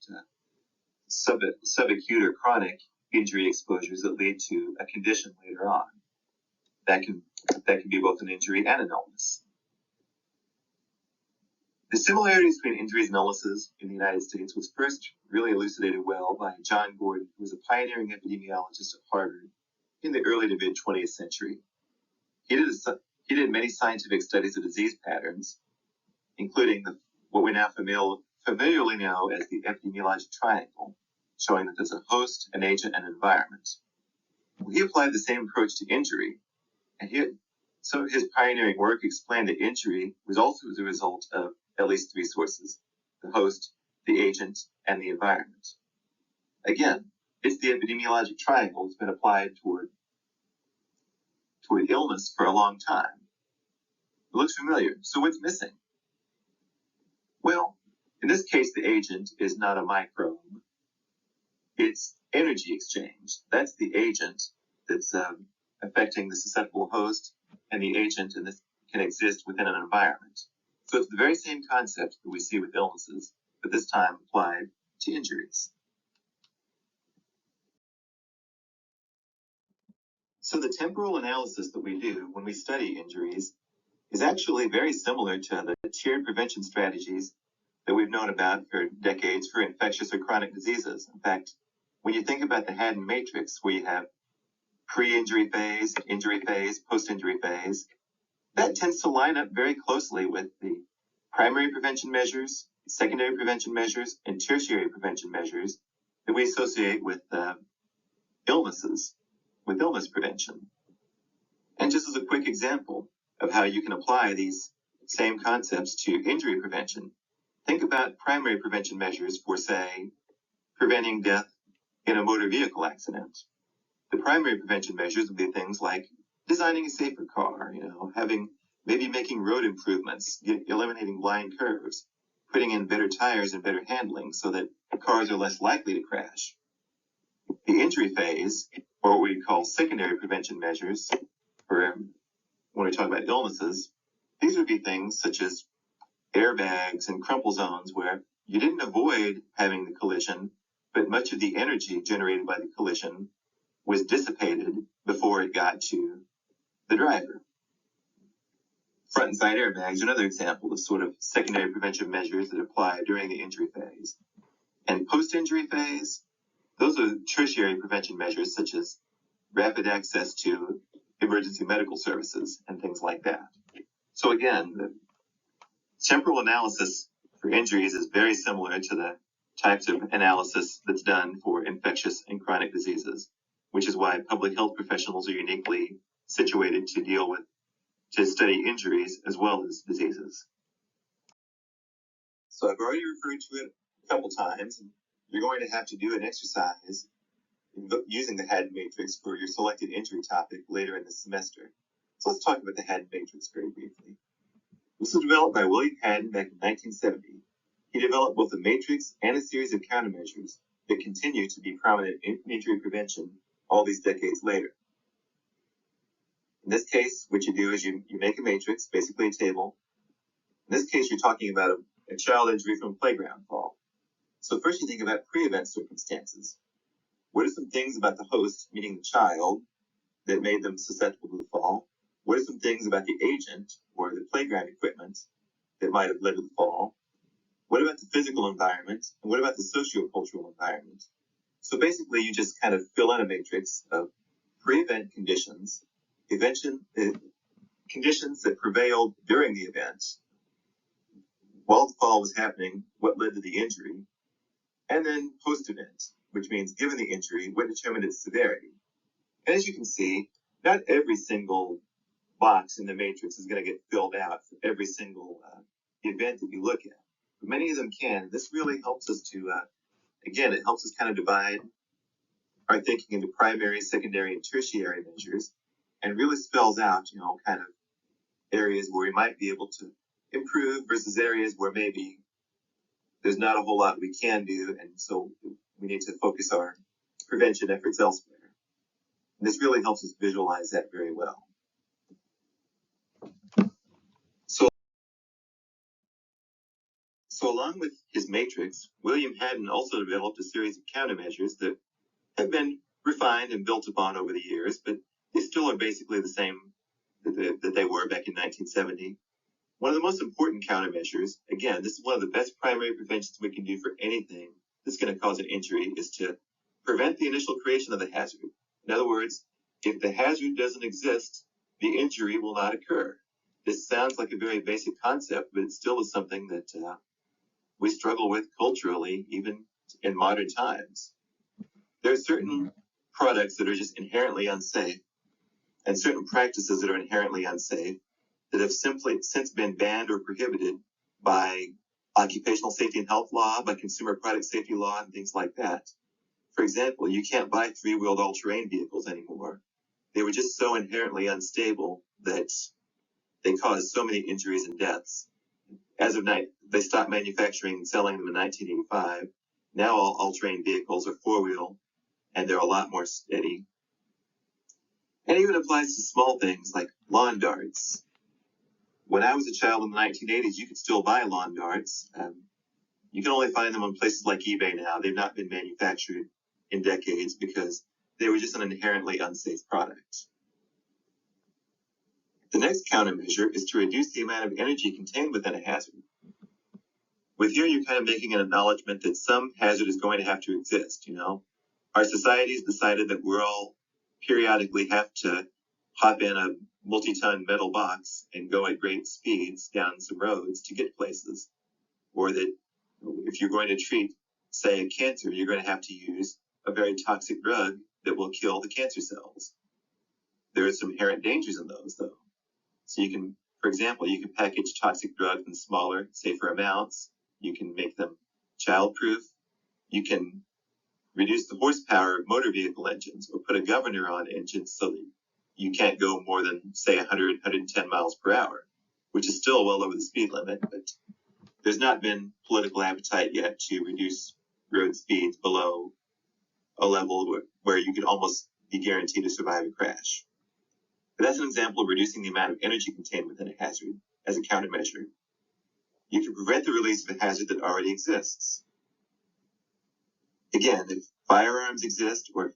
subacute or chronic injury exposures that lead to a condition later on. That can be both an injury and an illness. The similarities between injuries and illnesses in the United States was first really elucidated well by John Gordon, who was a pioneering epidemiologist at Harvard in the early to mid 20th century. He did many scientific studies of disease patterns, including what we now familiarly know as the epidemiologic triangle, showing that there's a host, an agent, and an environment. He applied the same approach to injury, and some of his pioneering work explained that injury was also the result of at least three sources: the host, the agent, and the environment. Again, it's the epidemiologic triangle that's been applied toward illness for a long time. It looks familiar. So what's missing? Well, in this case, the agent is not a microbe. It's energy exchange. That's the agent that's affecting the susceptible host, and the agent in this can exist within an environment. So it's the very same concept that we see with illnesses, but this time applied to injuries. So the temporal analysis that we do when we study injuries is actually very similar to the tiered prevention strategies that we've known about for decades for infectious or chronic diseases. In fact, when you think about the Haddon matrix, where you have pre-injury phase, injury phase, post-injury phase, that tends to line up very closely with the primary prevention measures, secondary prevention measures, and tertiary prevention measures that we associate with illnesses, with illness prevention. And just as a quick example of how you can apply these same concepts to injury prevention, think about primary prevention measures for, say, preventing death in a motor vehicle accident. The primary prevention measures would be things like designing a safer car, making road improvements, eliminating blind curves, putting in better tires and better handling so that cars are less likely to crash. The injury phase, or what we call secondary prevention measures, for when we talk about illnesses, these would be things such as airbags and crumple zones where you didn't avoid having the collision, but much of the energy generated by the collision was dissipated before it got to the driver. Front and side airbags are another example of sort of secondary prevention measures that apply during the injury phase. And post-injury phase, those are tertiary prevention measures such as rapid access to emergency medical services and things like that. So again, the temporal analysis for injuries is very similar to the types of analysis that's done for infectious and chronic diseases, which is why public health professionals are uniquely situated to study injuries as well as diseases. So I've already referred to it a couple times. You're going to have to do an exercise using the Haddon matrix for your selected injury topic later in the semester. So let's talk about the Haddon matrix very briefly. This was developed by William Haddon back in 1970. He developed both a matrix and a series of countermeasures that continue to be prominent in injury prevention all these decades later. In this case, what you do is you make a matrix, basically a table. In this case, you're talking about a child injury from a playground fall. So first you think about pre-event circumstances. What are some things about the host, meaning the child, that made them susceptible to the fall? What are some things about the agent or the playground equipment that might have led to the fall? What about the physical environment? And what about the socio-cultural environment? So basically, you just kind of fill in a matrix of pre-event conditions, conditions that prevailed during the event, while the fall was happening, what led to the injury, and then post-event, which means given the injury, what determined its severity. And as you can see, not every single box in the matrix is going to get filled out for every single event that you look at. But many of them can. This really helps us to, again, it helps us kind of divide our thinking into primary, secondary, and tertiary measures, and really spells out, kind of areas where we might be able to improve versus areas where maybe there's not a whole lot we can do, and so we need to focus our prevention efforts elsewhere. And this really helps us visualize that very well. So along with his matrix, William Haddon also developed a series of countermeasures that have been refined and built upon over the years, but they still are basically the same that they were back in 1970. One of the most important countermeasures, again, this is one of the best primary preventions we can do for anything that's going to cause an injury, is to prevent the initial creation of the hazard. In other words, if the hazard doesn't exist, the injury will not occur. This sounds like a very basic concept, but it still is something that we struggle with culturally, even in modern times. There are certain products that are just inherently unsafe, and certain practices that are inherently unsafe that have simply since been banned or prohibited by occupational safety and health law, by consumer product safety law, and things like that. For example, you can't buy three-wheeled all-terrain vehicles anymore. They were just so inherently unstable that they caused so many injuries and deaths. As of they stopped manufacturing and selling them in 1985. Now all-terrain vehicles are four-wheel, and they're a lot more steady. And it even applies to small things like lawn darts. When I was a child in the 1980s, you could still buy lawn darts. You can only find them on places like eBay now. They've not been manufactured in decades because they were just an inherently unsafe product. The next countermeasure is to reduce the amount of energy contained within a hazard. With here, you're kind of making an acknowledgement that some hazard is going to have to exist, Our society's decided that we're all periodically have to hop in a multi-ton metal box and go at great speeds down some roads to get places. Or that if you're going to treat, say, a cancer, you're going to have to use a very toxic drug that will kill the cancer cells. There are some inherent dangers in those, though. So you can, for example, you can package toxic drugs in smaller, safer amounts. You can make them child-proof. You can reduce the horsepower of motor vehicle engines or put a governor on engines so that you can't go more than, say, 100, 110 miles per hour, which is still well over the speed limit, but there's not been political appetite yet to reduce road speeds below a level where you could almost be guaranteed to survive a crash. But that's an example of reducing the amount of energy contained within a hazard as a countermeasure. You can prevent the release of a hazard that already exists. Again, if firearms exist or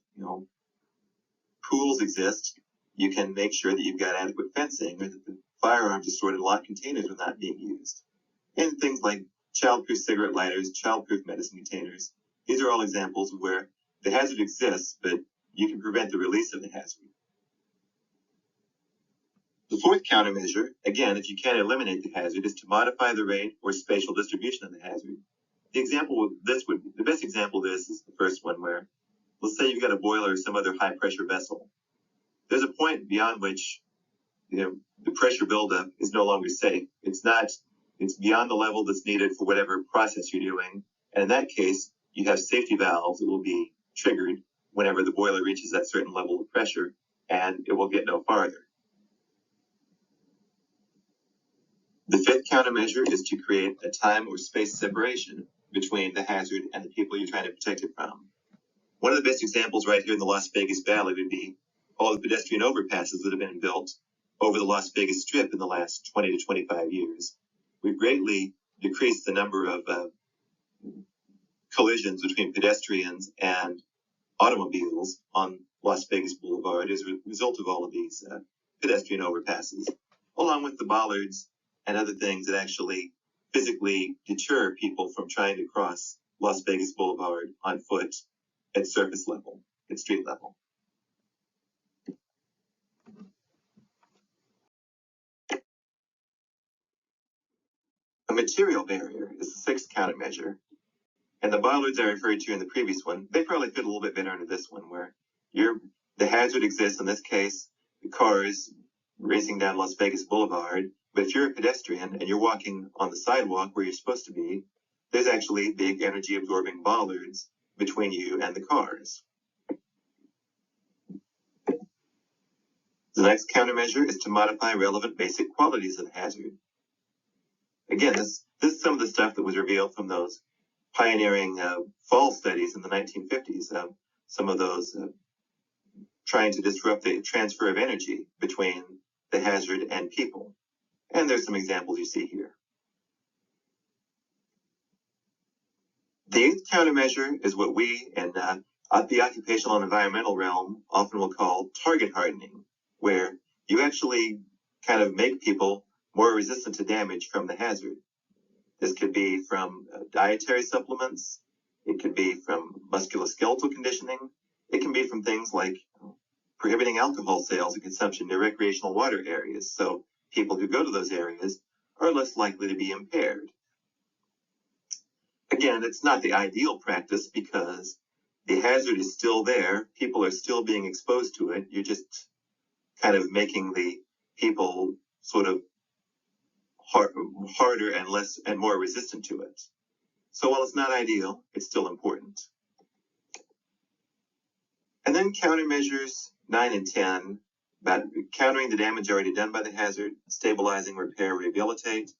pools exist, you can make sure that you've got adequate fencing or that the firearms are stored in locked containers when not being used. And things like child-proof cigarette lighters, child-proof medicine containers. These are all examples of where the hazard exists, but you can prevent the release of the hazard. The fourth countermeasure, again, if you can't eliminate the hazard, is to modify the rate or spatial distribution of the hazard. the best example of this is the first one where, let's say you've got a boiler or some other high pressure vessel. There's a point beyond which, the pressure buildup is no longer safe. It's beyond the level that's needed for whatever process you're doing. And in that case, you have safety valves that will be triggered whenever the boiler reaches that certain level of pressure, and it will get no farther. The fifth countermeasure is to create a time or space separation between the hazard and the people you're trying to protect it from. One of the best examples right here in the Las Vegas Valley would be all the pedestrian overpasses that have been built over the Las Vegas Strip in the last 20 to 25 years. We've greatly decreased the number of collisions between pedestrians and automobiles on Las Vegas Boulevard as a result of all of these pedestrian overpasses, along with the bollards and other things that actually physically deter people from trying to cross Las Vegas Boulevard on foot at surface level, at street level. A material barrier is the sixth countermeasure, and the bollards I referred to in the previous one, they probably fit a little bit better into this one, where the hazard exists, in this case, the cars racing down Las Vegas Boulevard, but if you're a pedestrian and you're walking on the sidewalk where you're supposed to be, there's actually big energy absorbing bollards between you and the cars. The next countermeasure is to modify relevant basic qualities of the hazard. Again, this is some of the stuff that was revealed from those pioneering fall studies in the 1950s, some of those trying to disrupt the transfer of energy between the hazard and people. And there's some examples you see here. The eighth countermeasure is what we in the occupational and environmental realm often will call target hardening, where you actually kind of make people more resistant to damage from the hazard. This could be from dietary supplements. It could be from musculoskeletal conditioning. It can be from things like prohibiting alcohol sales and consumption near recreational water areas, so people who go to those areas are less likely to be impaired. Again, it's not the ideal practice because the hazard is still there. People are still being exposed to it. You're just kind of making the people sort of harder and more resistant to it. So while it's not ideal, it's still important. And then countermeasures 9 and 10, about countering the damage already done by the hazard, stabilizing, repair, rehabilitate.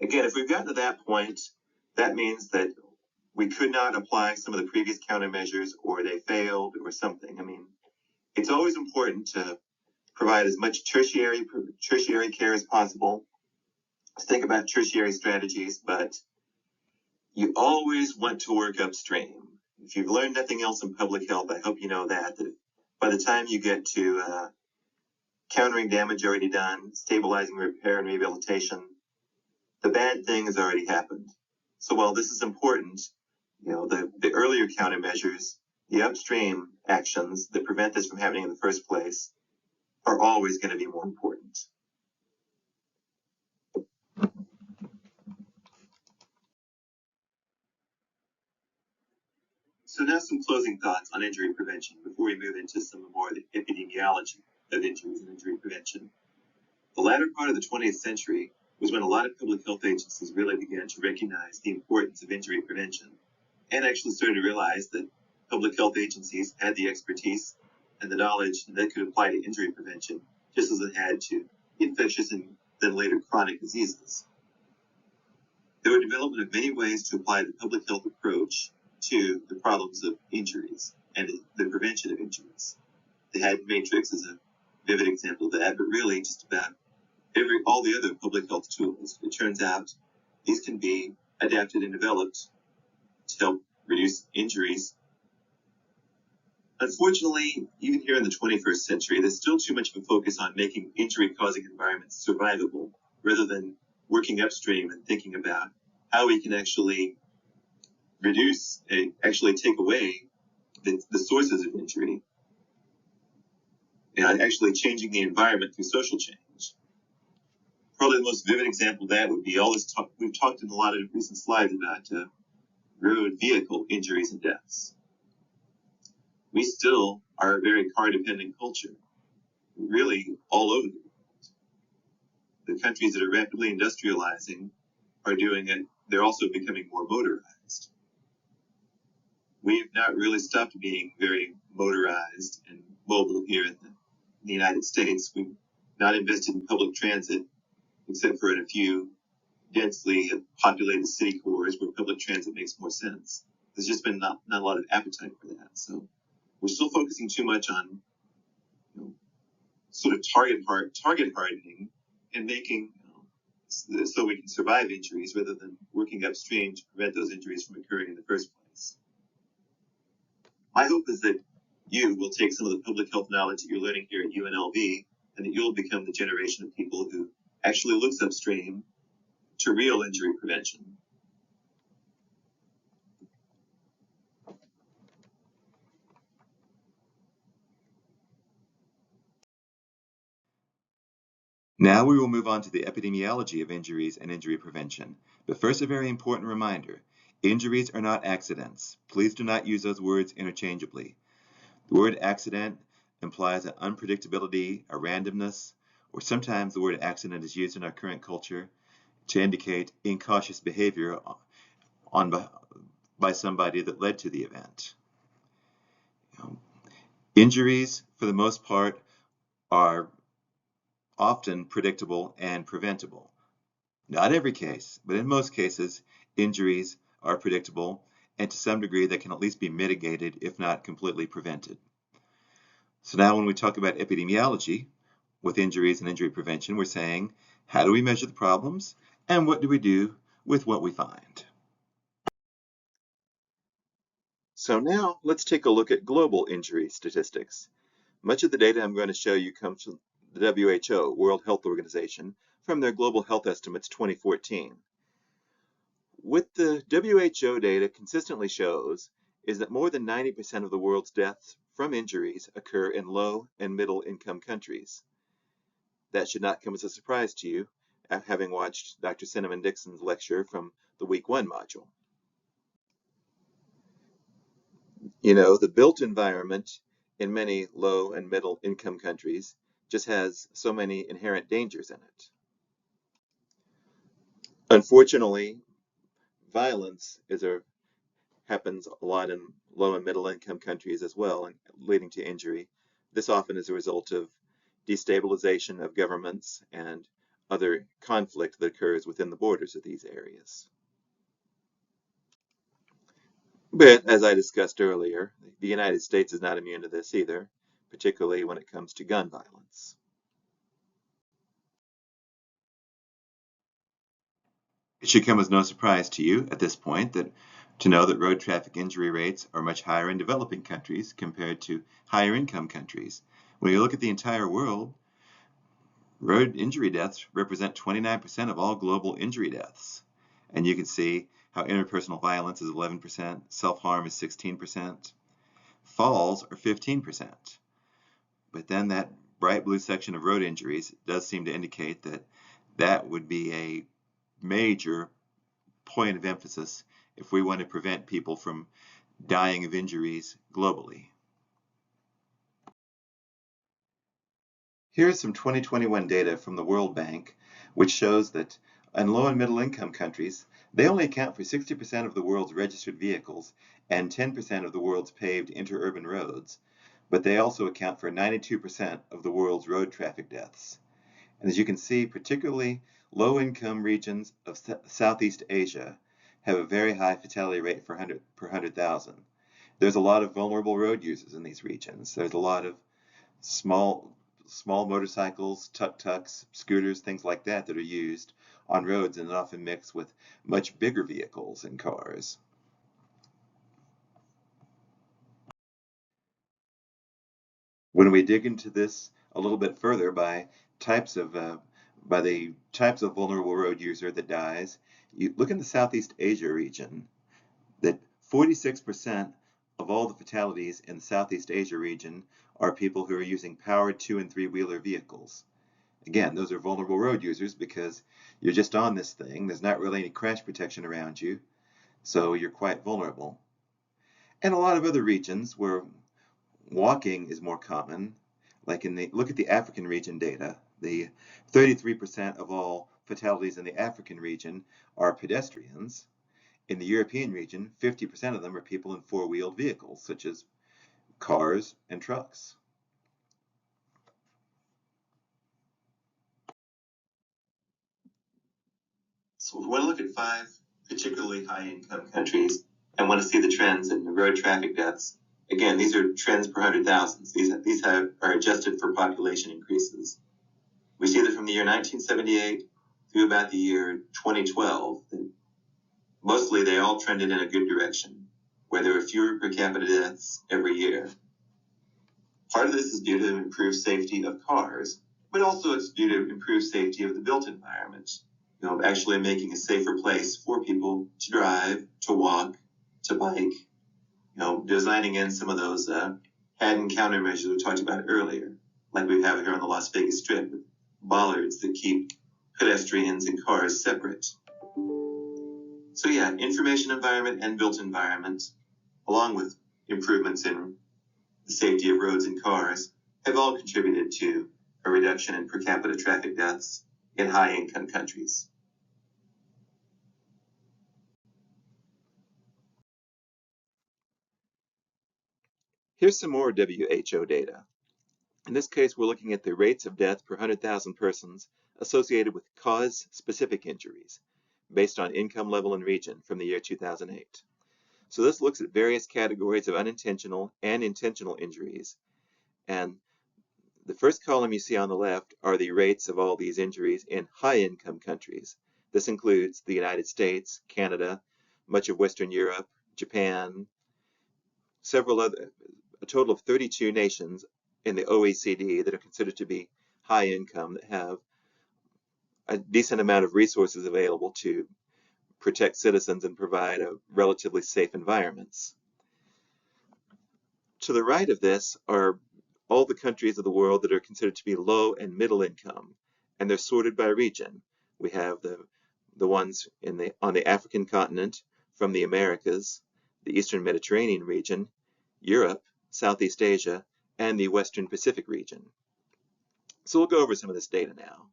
Again, if we've gotten to that point, that means that we could not apply some of the previous countermeasures, or they failed, or something. I mean, it's always important to provide as much tertiary care as possible. Think about tertiary strategies, but you always want to work upstream. If you've learned nothing else in public health, I hope you know that by the time you get to countering damage already done, stabilizing, repair, and rehabilitation, the bad thing has already happened. So while this is important, the earlier countermeasures, the upstream actions that prevent this from happening in the first place, are always going to be more important. So now some closing thoughts on injury prevention before we move into some more of the epidemiology of injuries and injury prevention. The latter part of the 20th century was when a lot of public health agencies really began to recognize the importance of injury prevention, and actually started to realize that public health agencies had the expertise and the knowledge that could apply to injury prevention, just as it had to infectious and then later chronic diseases. There were development of many ways to apply the public health approach to the problems of injuries and the prevention of injuries. The Haddon Matrix is a vivid example of that, but really just about all the other public health tools. It turns out these can be adapted and developed to help reduce injuries. Unfortunately, even here in the 21st century, there's still too much of a focus on making injury-causing environments survivable, rather than working upstream and thinking about how we can actually take away the sources of injury, and actually changing the environment through social change. Probably the most vivid example of that would be all this talk we've talked in a lot of recent slides about road vehicle injuries and deaths. We still are a very car-dependent culture, really all over the world. The countries that are rapidly industrializing are doing it. They're also becoming more motorized. We've not really stopped being very motorized and mobile here in the United States. We've not invested in public transit, except for in a few densely populated city cores where public transit makes more sense. There's just been not a lot of appetite for that. So we're still focusing too much on, sort of target hardening and making, so we can survive injuries rather than working upstream to prevent those injuries from occurring in the first place. My hope is that you will take some of the public health knowledge that you're learning here at UNLV, and that you'll become the generation of people who actually looks upstream to real injury prevention. Now we will move on to the epidemiology of injuries and injury prevention. But first, a very important reminder. Injuries are not accidents. Please do not use those words interchangeably. The word accident implies an unpredictability, a randomness, or sometimes the word accident is used in our current culture to indicate incautious behavior by somebody that led to the event. Injuries, for the most part, are often predictable and preventable. Not every case, but in most cases, injuries are predictable, and to some degree they can at least be mitigated, if not completely prevented. So now when we talk about epidemiology with injuries and injury prevention, we're saying, how do we measure the problems, and what do we do with what we find? So now let's take a look at global injury statistics. Much of the data I'm going to show you comes from the WHO, World Health Organization, from their Global Health Estimates 2014. What the WHO data consistently shows is that more than 90% of the world's deaths from injuries occur in low and middle income countries. That should not come as a surprise to you, having watched Dr. Cinnamon Dixon's lecture from the Week 1 module. The built environment in many low and middle income countries just has so many inherent dangers in it. Unfortunately, violence happens a lot in low and middle income countries as well, leading to injury. This often is a result of destabilization of governments and other conflict that occurs within the borders of these areas. But as I discussed earlier, the United States is not immune to this either, particularly when it comes to gun violence. It should come as no surprise to you at this point to know that road traffic injury rates are much higher in developing countries compared to higher income countries. When you look at the entire world, road injury deaths represent 29% of all global injury deaths. And you can see how interpersonal violence is 11%, self-harm is 16%, falls are 15%. But then that bright blue section of road injuries does seem to indicate that that would be a major point of emphasis if we want to prevent people from dying of injuries globally. Here's some 2021 data from the World Bank, which shows that in low and middle income countries, they only account for 60% of the world's registered vehicles and 10% of the world's paved interurban roads, but they also account for 92% of the world's road traffic deaths. And as you can see, particularly low-income regions of Southeast Asia have a very high fatality rate per 100,000. There's a lot of vulnerable road users in these regions. There's a lot of small motorcycles, tuk-tuks, scooters, things like that are used on roads and often mixed with much bigger vehicles and cars. When we dig into this a little bit further by the types of vulnerable road user that dies, you look in the Southeast Asia region, that 46% of all the fatalities in the Southeast Asia region are people who are using powered 2- and 3-wheeler vehicles. Again, those are vulnerable road users because you're just on this thing. There's not really any crash protection around you. so you're quite vulnerable. And a lot of other regions where walking is more common, like look at the African region data. The 33% of all fatalities in the African region are pedestrians. In the European region, 50% of them are people in four-wheeled vehicles, such as cars and trucks. So we want to look at 5 particularly high-income countries and want to see the trends in the road traffic deaths. Again, these are trends per 100,000. These are adjusted for population increases. We see that from the year 1978 through about the year 2012, that mostly they all trended in a good direction, where there were fewer per capita deaths every year. Part of this is due to improved safety of cars, but also it's due to improved safety of the built environment. Actually making a safer place for people to drive, to walk, to bike. Designing in some of those add and countermeasures we talked about earlier, like we have here on the Las Vegas Strip, with bollards that keep pedestrians and cars separate. So yeah, information environment and built environment, along with improvements in the safety of roads and cars, have all contributed to a reduction in per capita traffic deaths in high-income countries. Here's some more WHO data. In this case, we're looking at the rates of death per 100,000 persons associated with cause-specific injuries based on income level and region from the year 2008. So this looks at various categories of unintentional and intentional injuries. And the first column you see on the left are the rates of all these injuries in high-income countries. This includes the United States, Canada, much of Western Europe, Japan, a total of 32 nations in the OECD that are considered to be high income, that have a decent amount of resources available to protect citizens and provide a relatively safe environments. To the right of this are all the countries of the world that are considered to be low and middle income, and they're sorted by region. We have the ones on the African continent, from the Americas, the Eastern Mediterranean region, Europe, Southeast Asia, and the Western Pacific region. So we'll go over some of this data now.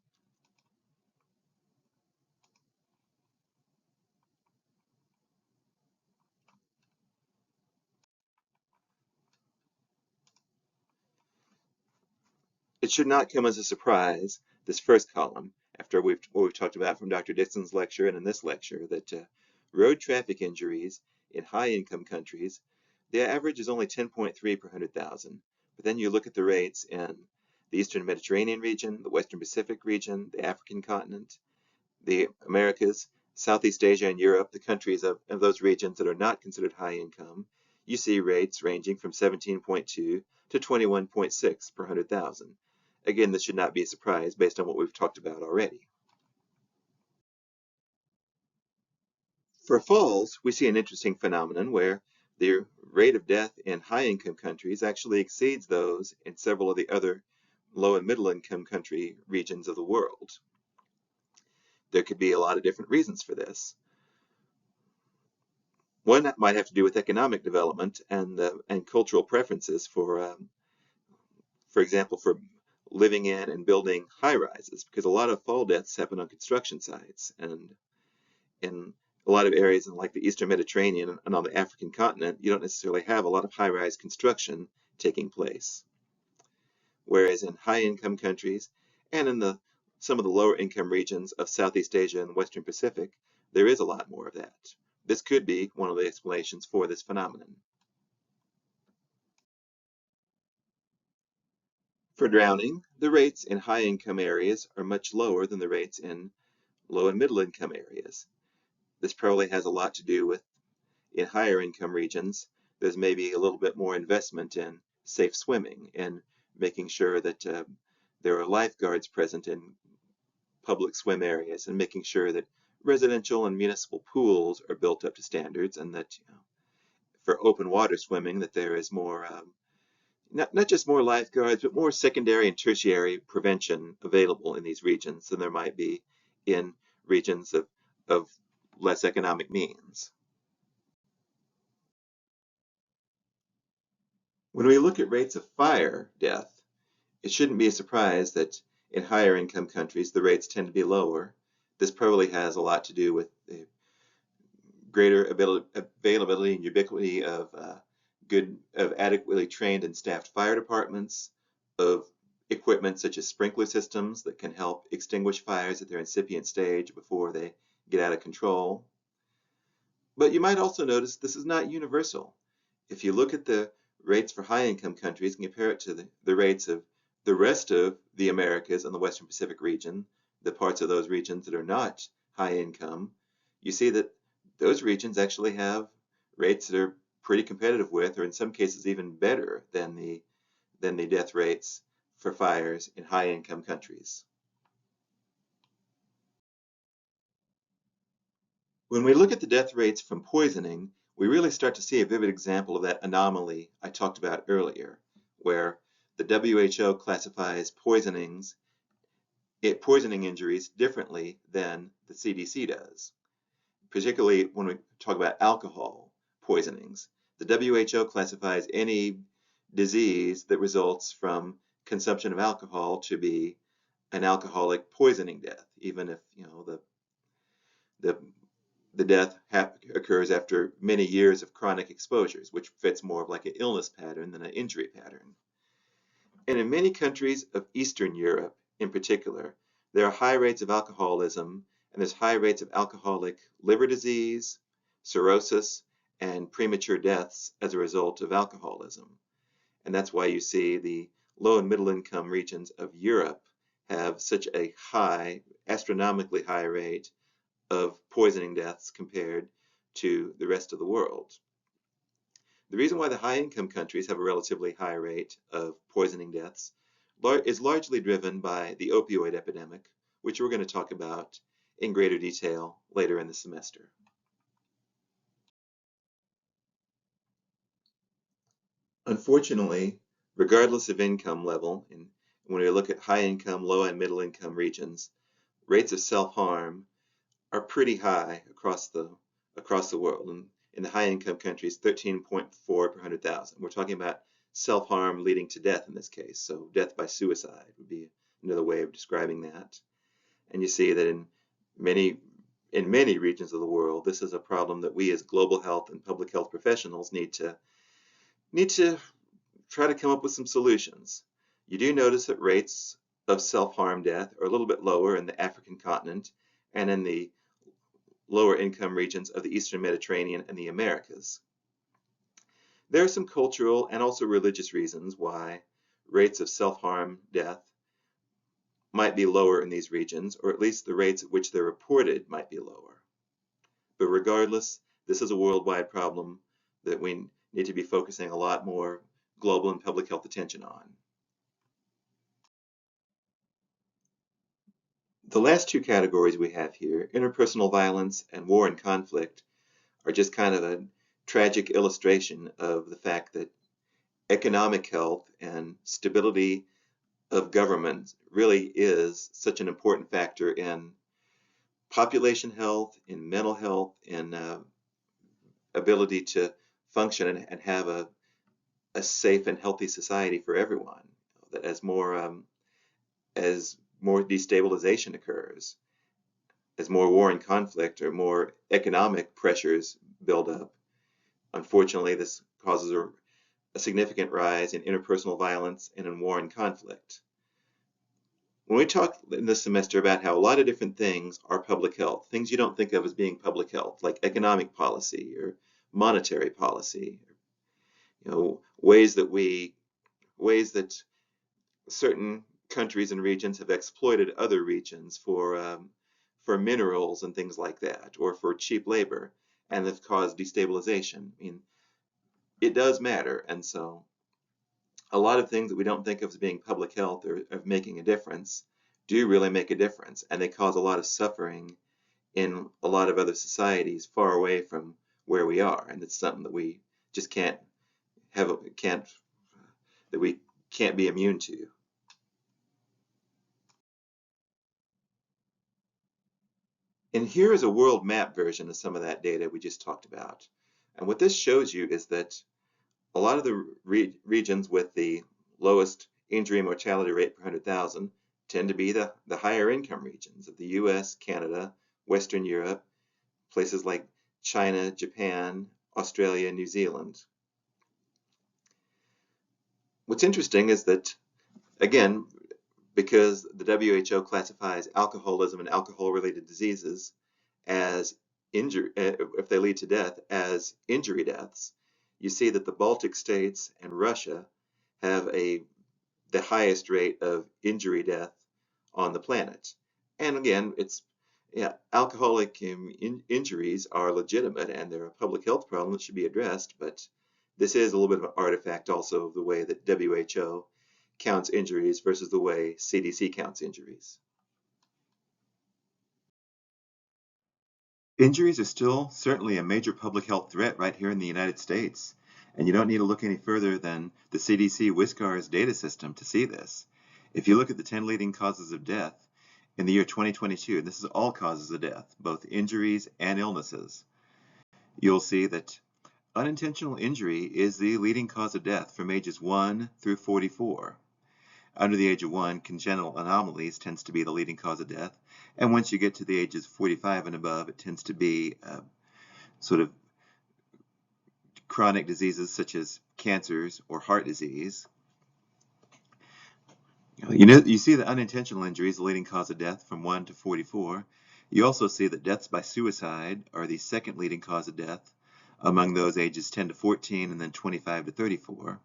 It should not come as a surprise, this first column, after what we've talked about from Dr. Dixon's lecture and in this lecture, that road traffic injuries in high-income countries, the average is only 10.3 per 100,000. But then you look at the rates in the Eastern Mediterranean region, the Western Pacific region, the African continent, the Americas, Southeast Asia, and Europe, the countries of those regions that are not considered high income, you see rates ranging from 17.2 to 21.6 per 100,000. Again, this should not be a surprise based on what we've talked about already. For falls, we see an interesting phenomenon where the rate of death in high-income countries actually exceeds those in several of the other low and middle-income country regions of the world. There could be a lot of different reasons for this. One that might have to do with economic development and cultural preferences for example, for living in and building high rises, because a lot of fall deaths happen on construction sites, and in a lot of areas in like the Eastern Mediterranean and on the African continent, you don't necessarily have a lot of high-rise construction taking place. Whereas in high-income countries and in some of the lower income regions of Southeast Asia and the Western Pacific, there is a lot more of that. This could be one of the explanations for this phenomenon. For drowning, the rates in high-income areas are much lower than the rates in low and middle-income areas. This probably has a lot to do with, in higher income regions, there's maybe a little bit more investment in safe swimming and making sure that there are lifeguards present in public swim areas, and making sure that residential and municipal pools are built up to standards, and that for open water swimming that there is more not just more lifeguards, but more secondary and tertiary prevention available in these regions than there might be in regions of less economic means. When we look at rates of fire death, it shouldn't be a surprise that in higher income countries the rates tend to be lower. This probably has a lot to do with the greater availability and ubiquity of adequately trained and staffed fire departments, of equipment such as sprinkler systems that can help extinguish fires at their incipient stage before they get out of control. But you might also notice this is not universal. If you look at the rates for high-income countries and compare it to the rates of the rest of the Americas and the Western Pacific region, the parts of those regions that are not high income, you see that those regions actually have rates that are pretty competitive with, or in some cases even better than the death rates for fires in high-income countries. When we look at the death rates from poisoning, we really start to see a vivid example of that anomaly I talked about earlier, where the WHO classifies poisoning injuries differently than the CDC does, particularly when we talk about alcohol poisonings. The WHO classifies any disease that results from consumption of alcohol to be an alcoholic poisoning death, even if the the death occurs after many years of chronic exposures, which fits more of like an illness pattern than an injury pattern. And in many countries of Eastern Europe, in particular, there are high rates of alcoholism, and there's high rates of alcoholic liver disease, cirrhosis, and premature deaths as a result of alcoholism. And that's why you see the low and middle income regions of Europe have such a high, astronomically high rate of poisoning deaths compared to the rest of the world. The reason why the high-income countries have a relatively high rate of poisoning deaths is largely driven by the opioid epidemic, which we're going to talk about in greater detail later in the semester. Unfortunately, regardless of income level, and when we look at high-income, low and middle-income regions, rates of self-harm are pretty high across the world. And in the high-income countries, 13.4 per 100,000. We're talking about self-harm leading to death in this case. So death by suicide would be another way of describing that. And you see that in many regions of the world, this is a problem that we as global health and public health professionals need to try to come up with some solutions. You do notice that rates of self-harm death are a little bit lower in the African continent and in the lower income regions of the Eastern Mediterranean and the Americas. There are some cultural and also religious reasons why rates of self-harm death might be lower in these regions, or at least the rates at which they're reported might be lower. But regardless, this is a worldwide problem that we need to be focusing a lot more global and public health attention on. The last two categories we have here, interpersonal violence and war and conflict, are just kind of a tragic illustration of the fact that economic health and stability of government really is such an important factor in population health, in mental health, in ability to function and have a safe and healthy society for everyone. That as more destabilization occurs, as more war and conflict or more economic pressures build up, unfortunately, this causes a significant rise in interpersonal violence and in war and conflict. When we talk in this semester about how a lot of different things are public health, things you don't think of as being public health, like economic policy or monetary policy, ways that certain countries and regions have exploited other regions for minerals and things like that, or for cheap labor, and have caused destabilization. I mean, it does matter, and so a lot of things that we don't think of as being public health or of making a difference do really make a difference, and they cause a lot of suffering in a lot of other societies far away from where we are, and it's something that we just can't be immune to. And here is a world map version of some of that data we just talked about. And what this shows you is that A lot of the regions with the lowest injury and mortality rate per 100,000 tend to be the higher income regions of the US, Canada, Western Europe, places like China, Japan, Australia, New Zealand. What's interesting is that, again, because the WHO classifies alcoholism and alcohol-related diseases as if they lead to death, as injury deaths, you see that the Baltic states and Russia have the highest rate of injury death on the planet. And again, alcoholic injuries are legitimate and they're a public health problem that should be addressed, but this is a little bit of an artifact also of the way that WHO counts injuries versus the way CDC counts injuries. Injuries are still certainly a major public health threat right here in the United States, and you don't need to look any further than the CDC WSCAR's data system to see this. If you look at the 10 leading causes of death in the year 2022, and this is all causes of death, both injuries and illnesses, you'll see that unintentional injury is the leading cause of death from ages 1 through 44. Under the age of 1, congenital anomalies tends to be the leading cause of death, and once you get to the ages 45 and above, it tends to be sort of chronic diseases such as cancers or heart disease. You see that unintentional injury is the leading cause of death from 1 to 44. You also see that deaths by suicide are the second leading cause of death among those ages 10 to 14 and then 25 to 34.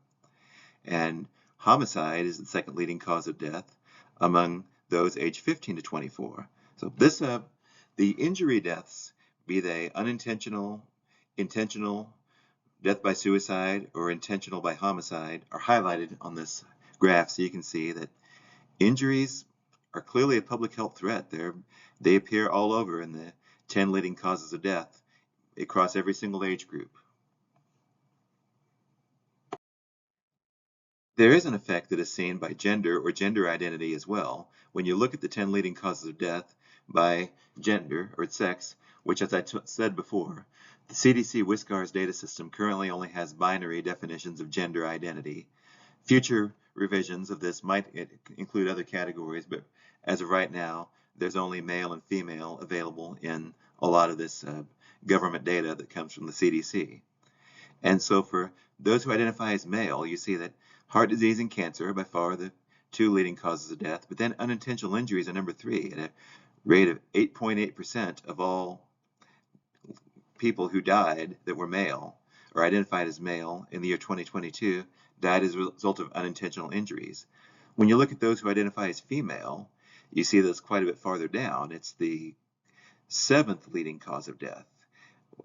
And homicide is the second leading cause of death among those aged 15 to 24. So the injury deaths, be they unintentional, intentional, death by suicide, or intentional by homicide, are highlighted on this graph so you can see that injuries are clearly a public health threat. They appear all over in the 10 leading causes of death across every single age group. There is an effect that is seen by gender or gender identity as well. When you look at the 10 leading causes of death by gender or sex, which as I said before, the CDC WSCAR's data system currently only has binary definitions of gender identity. Future revisions of this might include other categories, but as of right now, there's only male and female available in a lot of this government data that comes from the CDC. And so for those who identify as male, you see that heart disease and cancer are by far the two leading causes of death, but then unintentional injuries are number 3 at a rate of 8.8% of all people who died that were male or identified as male in the year 2022 died as a result of unintentional injuries. When you look at those who identify as female, you see this quite a bit farther down. It's the 7th leading cause of death,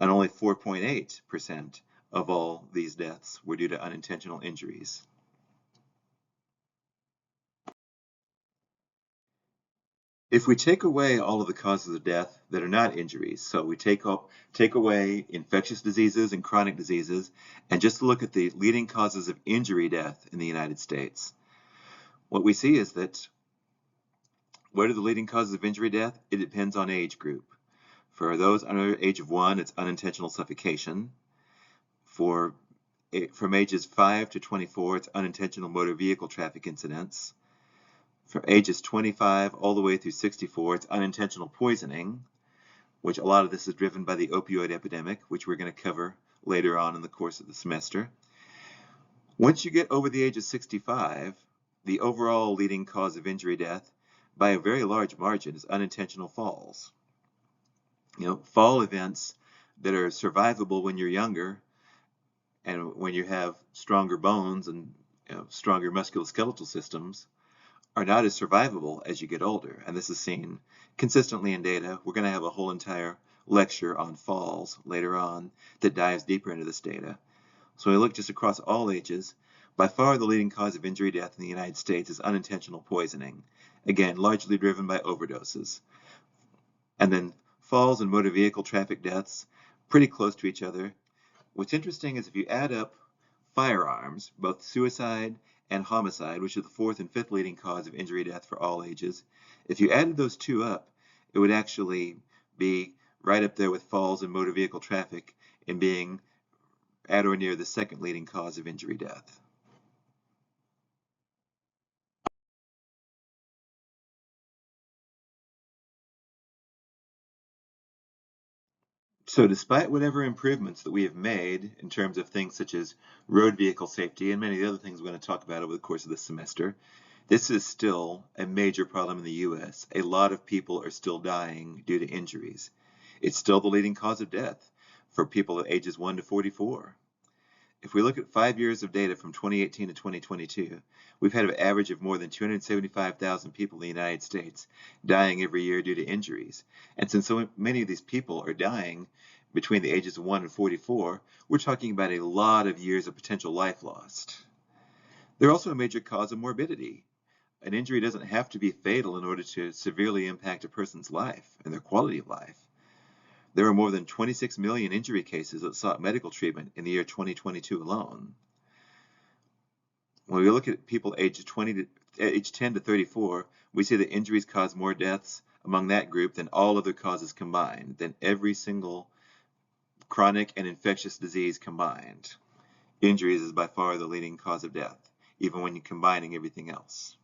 and only 4.8% of all these deaths were due to unintentional injuries. If we take away all of the causes of death that are not injuries, so we take away infectious diseases and chronic diseases, and just look at the leading causes of injury death in the United States, what we see is that what are the leading causes of injury death? It depends on age group. For those under the age of 1, it's unintentional suffocation. From ages 5 to 24, it's unintentional motor vehicle traffic incidents. From ages 25 all the way through 64, it's unintentional poisoning, which a lot of this is driven by the opioid epidemic, which we're going to cover later on in the course of the semester. Once you get over the age of 65, the overall leading cause of injury death, by a very large margin, is unintentional falls. Fall events that are survivable when you're younger and when you have stronger bones and stronger musculoskeletal systems are not as survivable as you get older, and this is seen consistently in data. We're going to have a whole entire lecture on falls later on that dives deeper into this data. So when we look just across all ages, by far the leading cause of injury death in the United States is unintentional poisoning, again largely driven by overdoses. And then falls and motor vehicle traffic deaths, pretty close to each other. What's interesting is if you add up firearms, both suicide and homicide, which are the 4th and 5th leading cause of injury death for all ages, if you added those two up, it would actually be right up there with falls and motor vehicle traffic in being at or near the second leading cause of injury death. So despite whatever improvements that we have made in terms of things such as road vehicle safety and many of the other things we're going to talk about over the course of this semester, this is still a major problem in the US. A lot of people are still dying due to injuries. It's still the leading cause of death for people ages 1 to 44. If we look at 5 years of data from 2018 to 2022, we've had an average of more than 275,000 people in the United States dying every year due to injuries. And since so many of these people are dying between the ages of 1 and 44, we're talking about a lot of years of potential life lost. They're also a major cause of morbidity. An injury doesn't have to be fatal in order to severely impact a person's life and their quality of life. There are more than 26 million injury cases that sought medical treatment in the year 2022 alone. When we look at people aged 10 to 34, we see that injuries cause more deaths among that group than all other causes combined, than every single chronic and infectious disease combined. Injuries is by far the leading cause of death, even when you're combining everything else.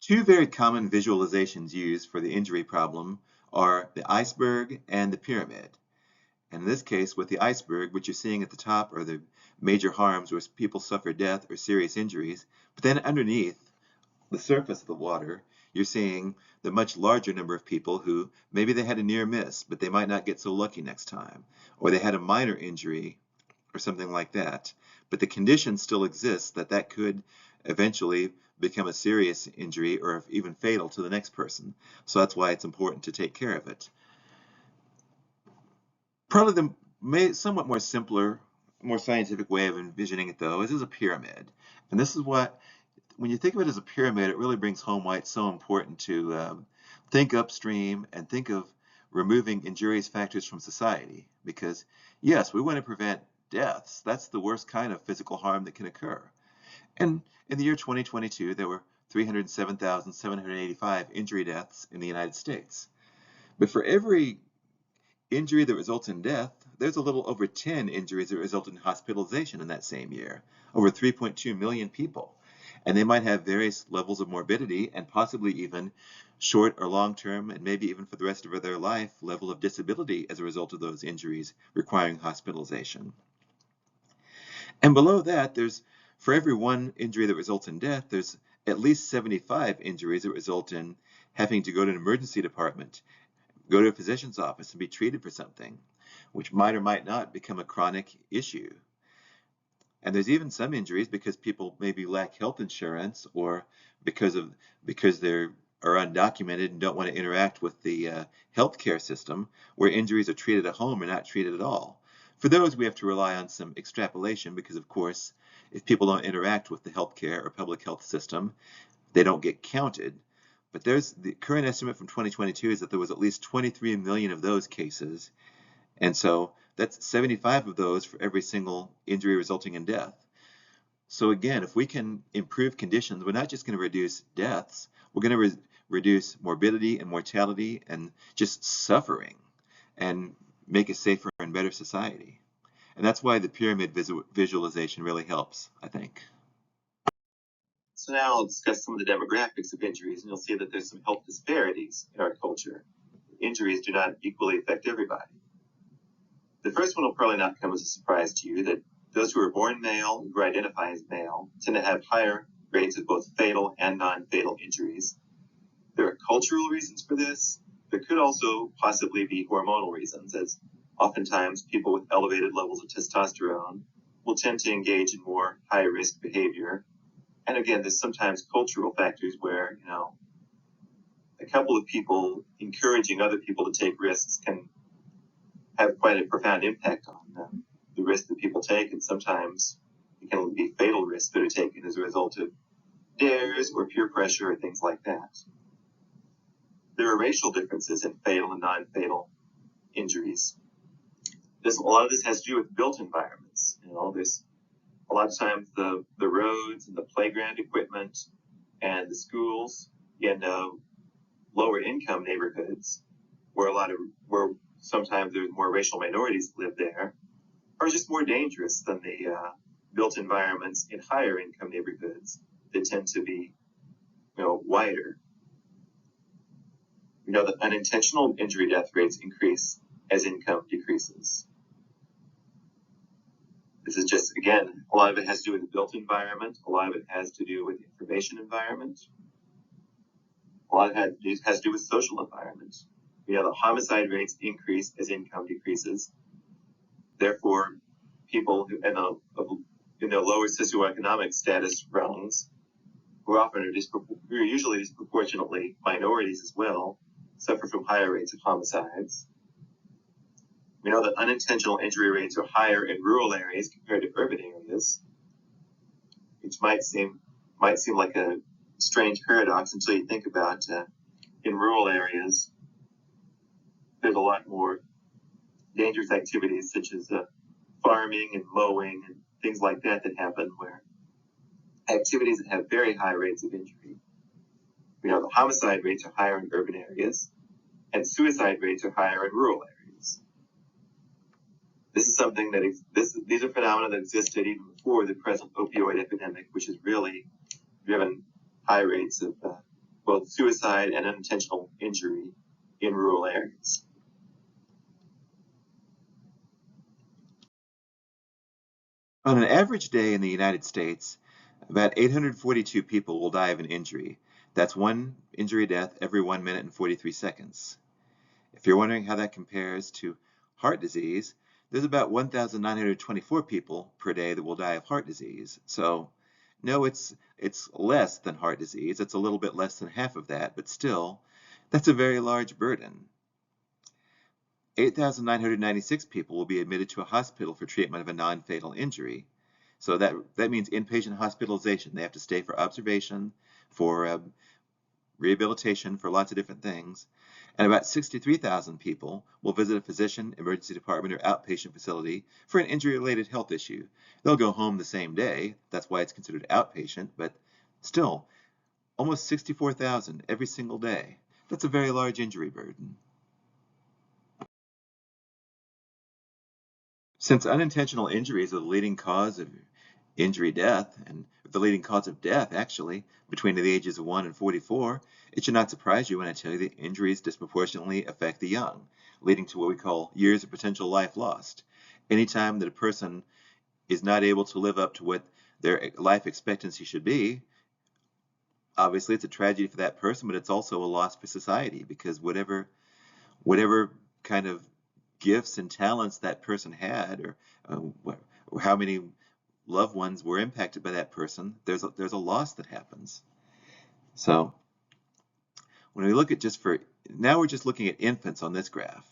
Two very common visualizations used for the injury problem are the iceberg and the pyramid. And in this case, with the iceberg, what you're seeing at the top are the major harms where people suffer death or serious injuries. But then underneath the surface of the water, you're seeing the much larger number of people who maybe they had a near miss, but they might not get so lucky next time. Or they had a minor injury or something like that. But the condition still exists that could eventually become a serious injury or even fatal to the next person. So that's why it's important to take care of it. Probably the somewhat more simpler, more scientific way of envisioning it, though, is as a pyramid. And this is what, when you think of it as a pyramid, it really brings home why it's so important to think upstream and think of removing injurious factors from society. Because, yes, we want to prevent deaths. That's the worst kind of physical harm that can occur. And in the year 2022, there were 307,785 injury deaths in the United States. But for every injury that results in death, there's a little over 10 injuries that result in hospitalization in that same year, over 3.2 million people. And they might have various levels of morbidity and possibly even short or long-term, and maybe even for the rest of their life, level of disability as a result of those injuries requiring hospitalization. And below that, for every one injury that results in death, there's at least 75 injuries that result in having to go to an emergency department, go to a physician's office and be treated for something, which might or might not become a chronic issue. And there's even some injuries because people maybe lack health insurance or because they are undocumented and don't want to interact with the healthcare system, where injuries are treated at home or not treated at all. For those, we have to rely on some extrapolation because, of course, if people don't interact with the healthcare or public health system, they don't get counted. But the current estimate from 2022 is that there was at least 23 million of those cases. And so that's 75 of those for every single injury resulting in death. So again, if we can improve conditions, we're not just going to reduce deaths, we're going to reduce morbidity and mortality and just suffering and make a safer and better society. And that's why the pyramid visualization really helps, I think. So now I'll discuss some of the demographics of injuries, and you'll see that there's some health disparities in our culture. Injuries do not equally affect everybody. The first one will probably not come as a surprise to you, that those who are born male, who identify as male, tend to have higher rates of both fatal and non-fatal injuries. There are cultural reasons for this. There could also possibly be hormonal reasons, as oftentimes people with elevated levels of testosterone will tend to engage in more high-risk behavior. And again, there's sometimes cultural factors where, a couple of people encouraging other people to take risks can have quite a profound impact on the risk that people take, and sometimes it can be fatal risks that are taken as a result of dares or peer pressure or things like that. There are racial differences in fatal and non-fatal injuries. A lot of this has to do with built environments. There's a lot of times the roads and the playground equipment and the schools in lower income neighborhoods where sometimes there's more racial minorities live there, are just more dangerous than the built environments in higher income neighborhoods that tend to be, wider. We know that unintentional injury death rates increase as income decreases. This is just, again, a lot of it has to do with the built environment. A lot of it has to do with the information environment. A lot of it has to do with social environment. We know the homicide rates increase as income decreases. Therefore, people in the lower socioeconomic status realms, who often are usually disproportionately minorities as well, suffer from higher rates of homicides. We know that unintentional injury rates are higher in rural areas compared to urban areas, which might seem like a strange paradox until you think about in rural areas, there's a lot more dangerous activities such as farming and mowing and things like that happen, where activities that have very high rates of injury. We know the homicide rates are higher in urban areas, and suicide rates are higher in rural areas. This is something that these are phenomena that existed even before the present opioid epidemic, which has really driven high rates of both suicide and unintentional injury in rural areas. On an average day in the United States, about 842 people will die of an injury. That's one injury death every 1 minute and 43 seconds. If you're wondering how that compares to heart disease, there's about 1,924 people per day that will die of heart disease. So, no, it's less than heart disease. It's a little bit less than half of that, but still, that's a very large burden. 8,996 people will be admitted to a hospital for treatment of a non-fatal injury. So that means inpatient hospitalization. They have to stay for observation, for rehabilitation, for lots of different things. And about 63,000 people will visit a physician, emergency department, or outpatient facility for an injury-related health issue. They'll go home the same day. That's why it's considered outpatient, but still, almost 64,000 every single day. That's a very large injury burden. Since unintentional injuries are the leading cause of injury death, and the leading cause of death, actually, between the ages of 1 and 44, it should not surprise you when I tell you that injuries disproportionately affect the young, leading to what we call years of potential life lost. Anytime that a person is not able to live up to what their life expectancy should be, obviously it's a tragedy for that person, but it's also a loss for society, because whatever kind of gifts and talents that person had, or how many loved ones were impacted by that person, there's a loss that happens. So when we look at now we're just looking at infants on this graph.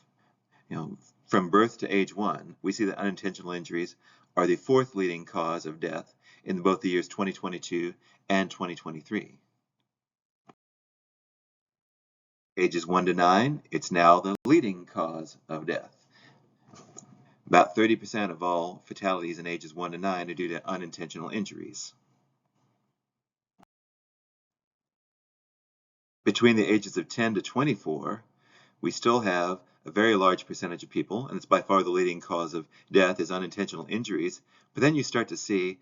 From birth to age 1, we see that unintentional injuries are the 4th leading cause of death in both the years 2022 and 2023. Ages 1 to 9, it's now the leading cause of death. About 30% of all fatalities in ages 1 to 9 are due to unintentional injuries. Between the ages of 10 to 24, we still have a very large percentage of people, and it's by far the leading cause of death is unintentional injuries, but then you start to see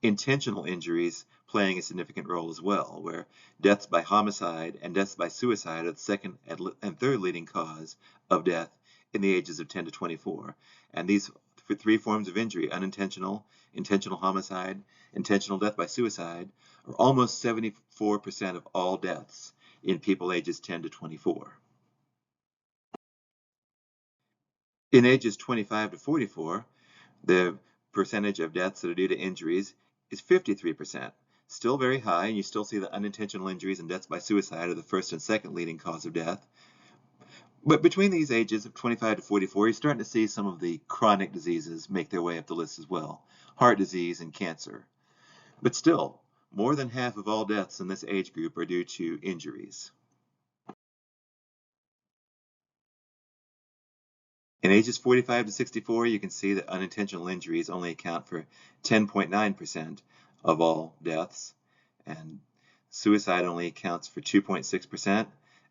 intentional injuries playing a significant role as well, where deaths by homicide and deaths by suicide are the second and third leading cause of death in the ages of 10 to 24. And these 3 forms of injury, unintentional, intentional homicide, intentional death by suicide, are almost 74% of all deaths in people ages 10 to 24. In ages 25 to 44, the percentage of deaths that are due to injuries is 53%. Still very high, and you still see that unintentional injuries and deaths by suicide are the first and second leading cause of death. But between these ages of 25 to 44, you're starting to see some of the chronic diseases make their way up the list as well. Heart disease and cancer. But still, more than half of all deaths in this age group are due to injuries. In ages 45 to 64, you can see that unintentional injuries only account for 10.9% of all deaths, and suicide only accounts for 2.6%,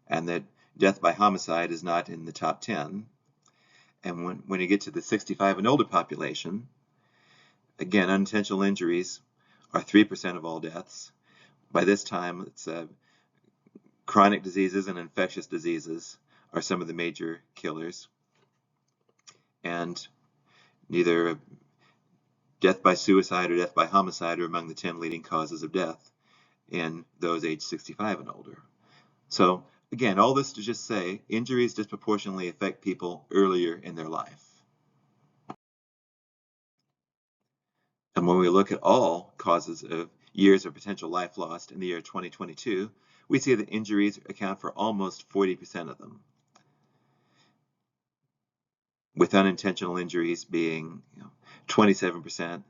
and that death by homicide is not in the top 10. And when you get to the 65 and older population, again, unintentional injuries are 3% of all deaths. By this time, it's chronic diseases and infectious diseases are some of the major killers. And neither death by suicide or death by homicide are among the 10 leading causes of death in those aged 65 and older. So again, all this to just say, injuries disproportionately affect people earlier in their life. And when we look at all causes of years of potential life lost in the year 2022, we see that injuries account for almost 40% of them, with unintentional injuries being 27%,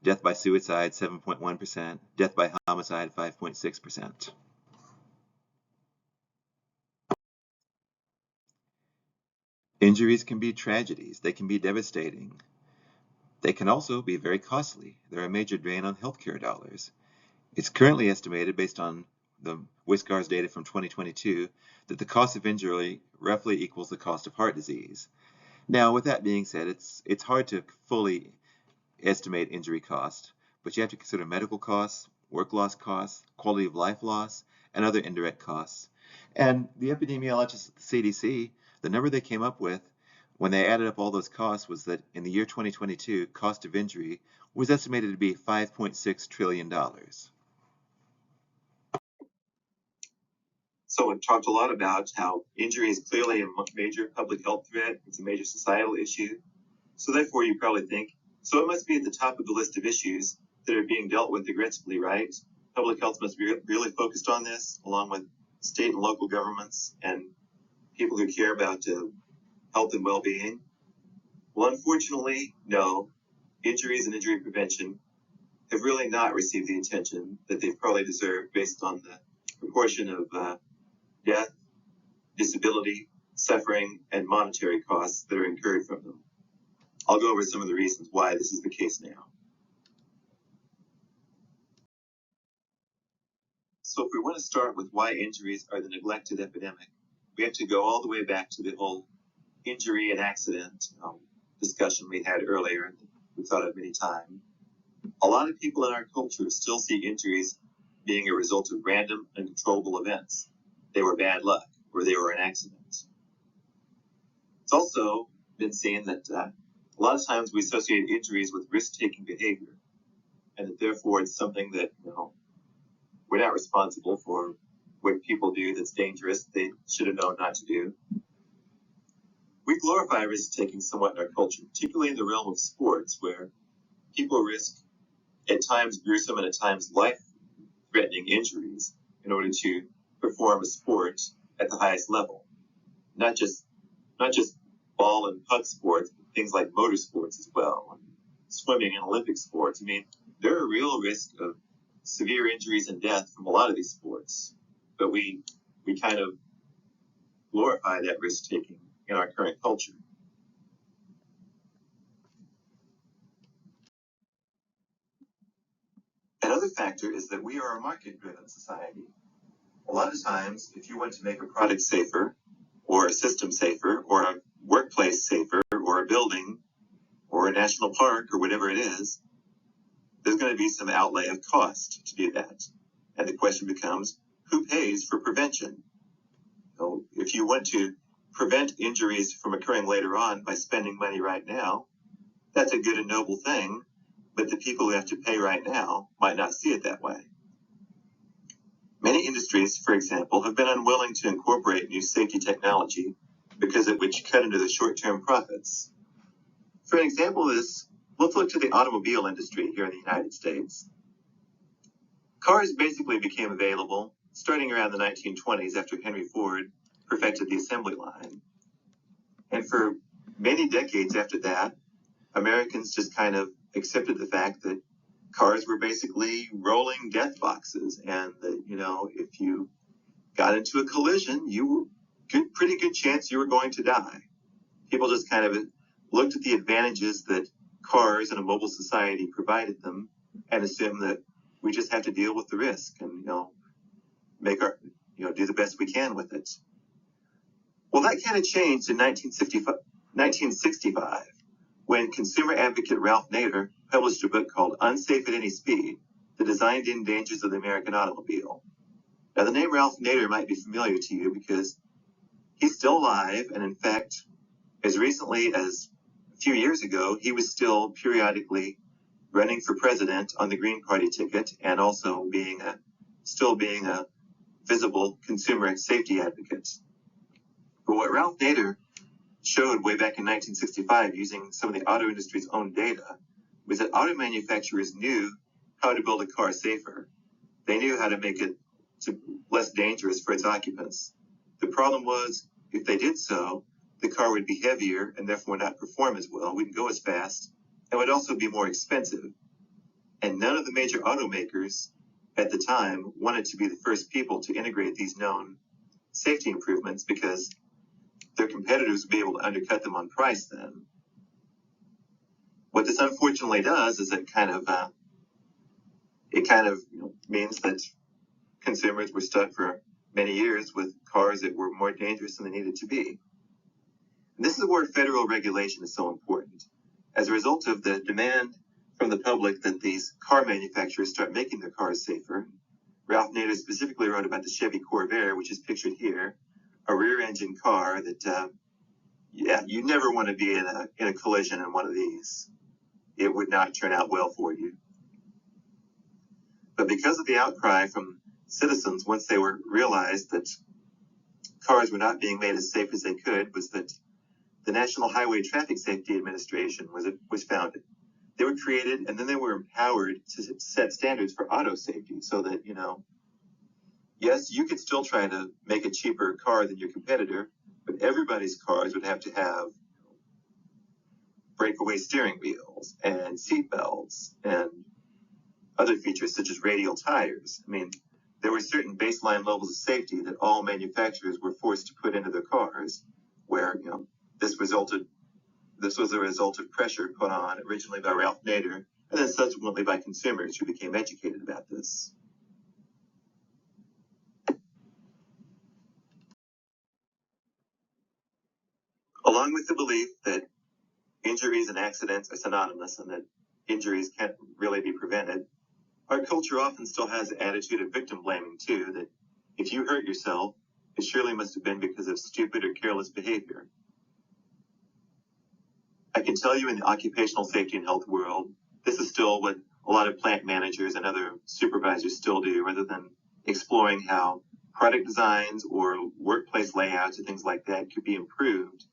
death by suicide 7.1%, death by homicide 5.6%. Injuries can be tragedies, they can be devastating. They can also be very costly. They're a major drain on healthcare dollars. It's currently estimated, based on the WISCAR's data from 2022, that the cost of injury roughly equals the cost of heart disease. Now, with that being said, it's hard to fully estimate injury cost, but you have to consider medical costs, work loss costs, quality of life loss, and other indirect costs. And the epidemiologists at the CDC, the number they came up with when they added up all those costs was that in the year 2022, cost of injury was estimated to be $5.6 trillion. So we've talked a lot about how injury is clearly a major public health threat. It's a major societal issue. So therefore, you probably think, so it must be at the top of the list of issues that are being dealt with aggressively, right? Public health must be really focused on this, along with state and local governments and people who care about health and well-being. Well, unfortunately, no. Injuries and injury prevention have really not received the attention that they probably deserve based on the proportion of death, disability, suffering, and monetary costs that are incurred from them. I'll go over some of the reasons why this is the case now. So if we want to start with why injuries are the neglected epidemic, we have to go all the way back to the whole injury and accident discussion we had earlier, and we thought of many times. A lot of people in our culture still see injuries being a result of random, uncontrollable events. They were bad luck, or they were an accident. It's also been seen that a lot of times we associate injuries with risk-taking behavior, and that therefore it's something that, we're not responsible for what people do that's dangerous, they should have known not to do. We glorify risk-taking somewhat in our culture, particularly in the realm of sports, where people risk at times gruesome and at times life-threatening injuries in order to perform a sport at the highest level. Not just ball and puck sports, but things like motorsports as well, and swimming and Olympic sports. I mean, there are real risks of severe injuries and death from a lot of these sports, but we kind of glorify that risk-taking in our current culture. Another factor is that we are a market-driven society. A lot of times, if you want to make a product safer, or a system safer, or a workplace safer, or a building, or a national park, or whatever it is, there's going to be some outlay of cost to do that. And the question becomes, who pays for prevention? So if you want to prevent injuries from occurring later on by spending money right now, that's a good and noble thing, but the people who have to pay right now might not see it that way. Many industries, for example, have been unwilling to incorporate new safety technology because it would cut into the short-term profits. For an example of this, let's look to the automobile industry here in the United States. Cars basically became available starting around the 1920s after Henry Ford perfected the assembly line. And for many decades after that, Americans just kind of accepted the fact that cars were basically rolling death boxes, and that, if you got into a collision, you were pretty good chance you were going to die. People just kind of looked at the advantages that cars in a mobile society provided them and assumed that we just have to deal with the risk and, do the best we can with it. Well, that kind of changed in 1965. 1965, when consumer advocate Ralph Nader published a book called Unsafe at Any Speed, The Designed-In Dangers of the American Automobile. Now, the name Ralph Nader might be familiar to you because he's still alive, and in fact, as recently as a few years ago, he was still periodically running for president on the Green Party ticket and also still being a visible consumer safety advocate. But what Ralph Nader showed way back in 1965 using some of the auto industry's own data was that auto manufacturers knew how to build a car safer. They knew how to make it less dangerous for its occupants. The problem was, if they did so, the car would be heavier and therefore not perform as well, wouldn't go as fast, and would also be more expensive. And none of the major automakers at the time wanted to be the first people to integrate these known safety improvements because their competitors would be able to undercut them on price then. What this unfortunately does is it kind of means that consumers were stuck for many years with cars that were more dangerous than they needed to be. And this is where federal regulation is so important. As a result of the demand from the public that these car manufacturers start making their cars safer, Ralph Nader specifically wrote about the Chevy Corvair, which is pictured here, a rear-engine car that, you never want to be in a collision in one of these. It would not turn out well for you. But because of the outcry from citizens once they realized that cars were not being made as safe as they could, was that the National Highway Traffic Safety Administration was founded. They were created and then they were empowered to set standards for auto safety so that, yes, you could still try to make a cheaper car than your competitor, but everybody's cars would have to have breakaway steering wheels and seat belts and other features such as radial tires. I mean, there were certain baseline levels of safety that all manufacturers were forced to put into their cars, where this was a result of pressure put on originally by Ralph Nader and then subsequently by consumers who became educated about this. Along with the belief that injuries and accidents are synonymous and that injuries can't really be prevented, our culture often still has the attitude of victim blaming too, that if you hurt yourself, it surely must have been because of stupid or careless behavior. I can tell you in the occupational safety and health world, this is still what a lot of plant managers and other supervisors still do, rather than exploring how product designs or workplace layouts and things like that could be improved.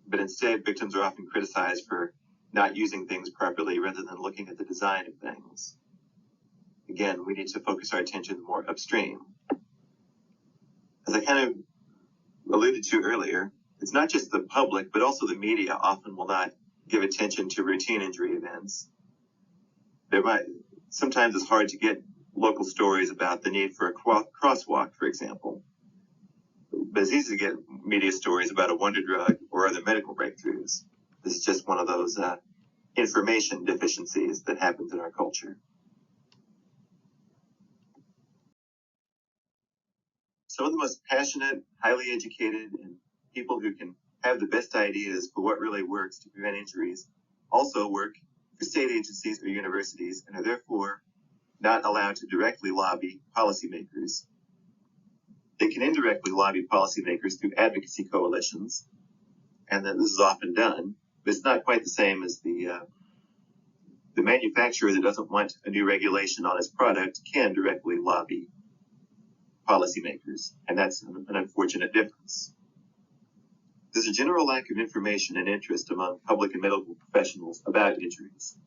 But instead, victims are often criticized for not using things properly rather than looking at the design of things. Again, we need to focus our attention more upstream. As I kind of alluded to earlier, it's not just the public, but also the media often will not give attention to routine injury events. Sometimes it's hard to get local stories about the need for a crosswalk, for example. But it's easy to get media stories about a wonder drug or other medical breakthroughs. This is just one of those information deficiencies that happens in our culture. Some of the most passionate, highly educated, and people who can have the best ideas for what really works to prevent injuries also work for state agencies or universities and are therefore not allowed to directly lobby policymakers. They can indirectly lobby policymakers through advocacy coalitions, and then this is often done, but it's not quite the same as the manufacturer that doesn't want a new regulation on his product can directly lobby policymakers, and that's an unfortunate difference. There's a general lack of information and interest among public and medical professionals about injuries.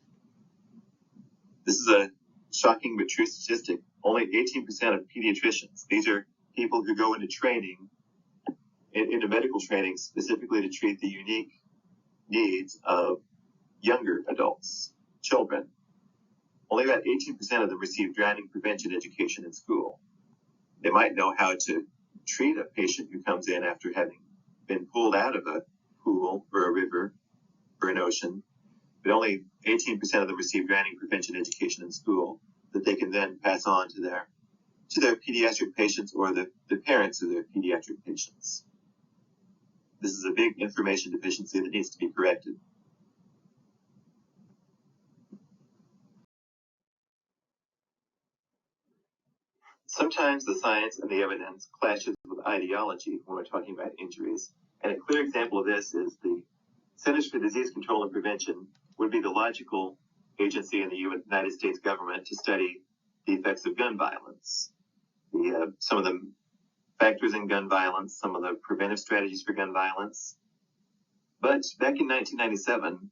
This is a shocking but true statistic. Only 18% of pediatricians, these are people who go into training, into medical training specifically to treat the unique needs of younger adults, children. Only about 18% of them receive drowning prevention education in school. They might know how to treat a patient who comes in after having been pulled out of a pool or a river or an ocean, but only 18% of them receive drowning prevention education in school that they can then pass on to their pediatric patients or the parents of their pediatric patients. This is a big information deficiency that needs to be corrected. Sometimes the science and the evidence clashes with ideology when we're talking about injuries. And a clear example of this is the Centers for Disease Control and Prevention would be the logical agency in the United States government to study the effects of gun violence, some of the factors in gun violence, some of the preventive strategies for gun violence. But back in 1997,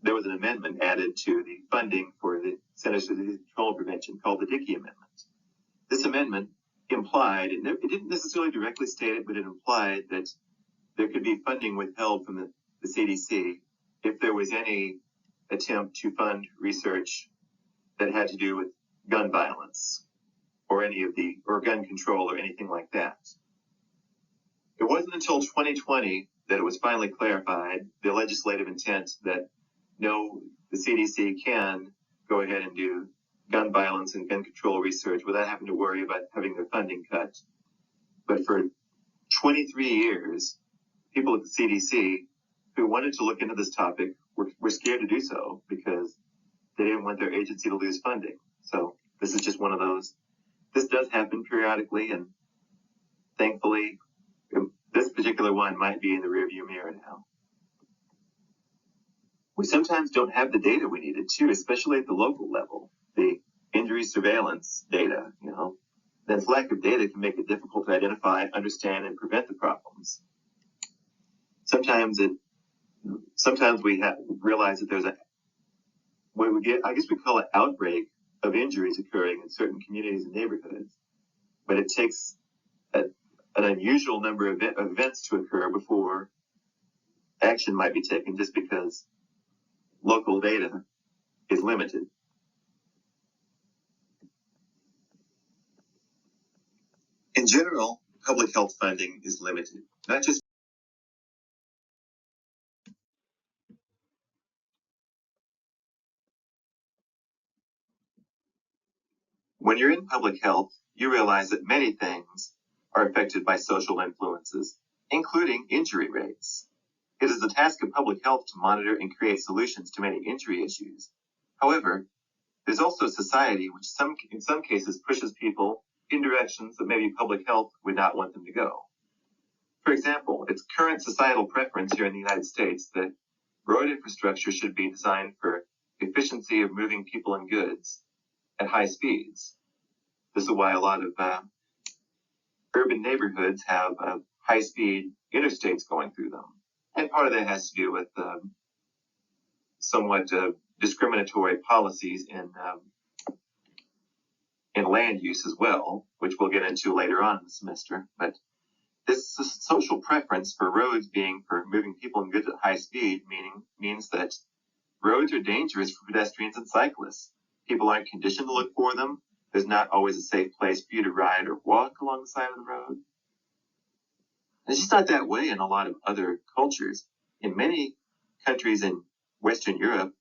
there was an amendment added to the funding for the Centers for Disease Control and Prevention called the Dickey Amendment. This amendment implied, it didn't necessarily directly state it, but it implied that there could be funding withheld from the CDC if there was any attempt to fund research that had to do with gun violence or gun control or anything like that. It wasn't until 2020 that it was finally clarified, the legislative intent that no, the CDC can go ahead and do gun violence and gun control research without having to worry about having their funding cut. But for 23 years, people at the CDC who wanted to look into this topic were scared to do so because they didn't want their agency to lose funding. So this is just one of those. This does happen periodically, and thankfully, this particular one might be in the rearview mirror now. We sometimes don't have the data we needed too, especially at the local level. The injury surveillance data, this lack of data can make it difficult to identify, understand, and prevent the problems. Sometimes we realize that there's I guess we call it outbreak of injuries occurring in certain communities and neighborhoods, but it takes an unusual number of events to occur before action might be taken just because local data is limited. In general, public health funding is limited, not just when you're in public health, you realize that many things are affected by social influences, including injury rates. It is the task of public health to monitor and create solutions to many injury issues. However, there's also society which in some cases pushes people in directions that maybe public health would not want them to go. For example, it's current societal preference here in the United States that road infrastructure should be designed for efficiency of moving people and goods at high speeds. This is why a lot of urban neighborhoods have high-speed interstates going through them. And part of that has to do with somewhat discriminatory policies in land use as well, which we'll get into later on in the semester. But this social preference for roads being for moving people and goods at high speed means that roads are dangerous for pedestrians and cyclists. People aren't conditioned to look for them. There's not always a safe place for you to ride or walk along the side of the road. It's just not that way in a lot of other cultures. In many countries in Western Europe,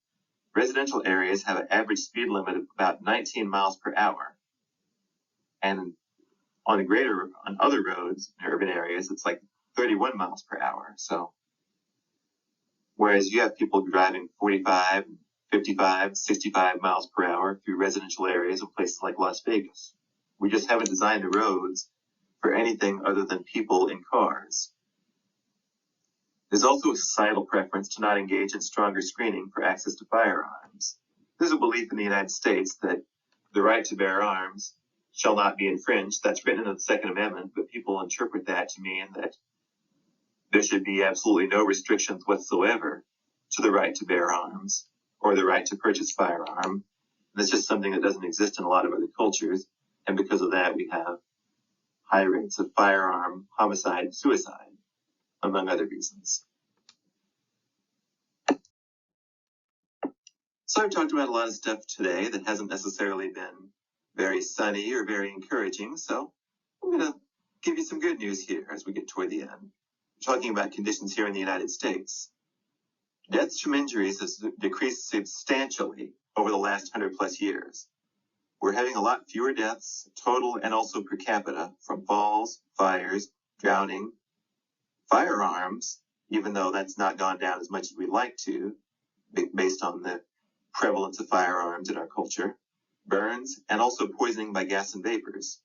residential areas have an average speed limit of about 19 miles per hour. And on other roads in urban areas, it's like 31 miles per hour. So, whereas you have people driving 45, 55, 65 miles per hour through residential areas of places like Las Vegas. We just haven't designed the roads for anything other than people in cars. There's also a societal preference to not engage in stronger screening for access to firearms. There's a belief in the United States that the right to bear arms shall not be infringed. That's written in the Second Amendment, but people interpret that to mean that there should be absolutely no restrictions whatsoever to the right to bear arms or the right to purchase firearm. That's just something that doesn't exist in a lot of other cultures, and because of that, we have high rates of firearm homicide and suicide, among other reasons. So I've talked about a lot of stuff today that hasn't necessarily been very sunny or very encouraging, so I'm going to give you some good news here as we get toward the end. I'm talking about conditions here in the United States. Deaths from injuries has decreased substantially over the last 100 plus years. We're having a lot fewer deaths, total and also per capita, from falls, fires, drowning, Firearms, even though that's not gone down as much as we'd like to, based on the prevalence of firearms in our culture, burns, and also poisoning by gas and vapors.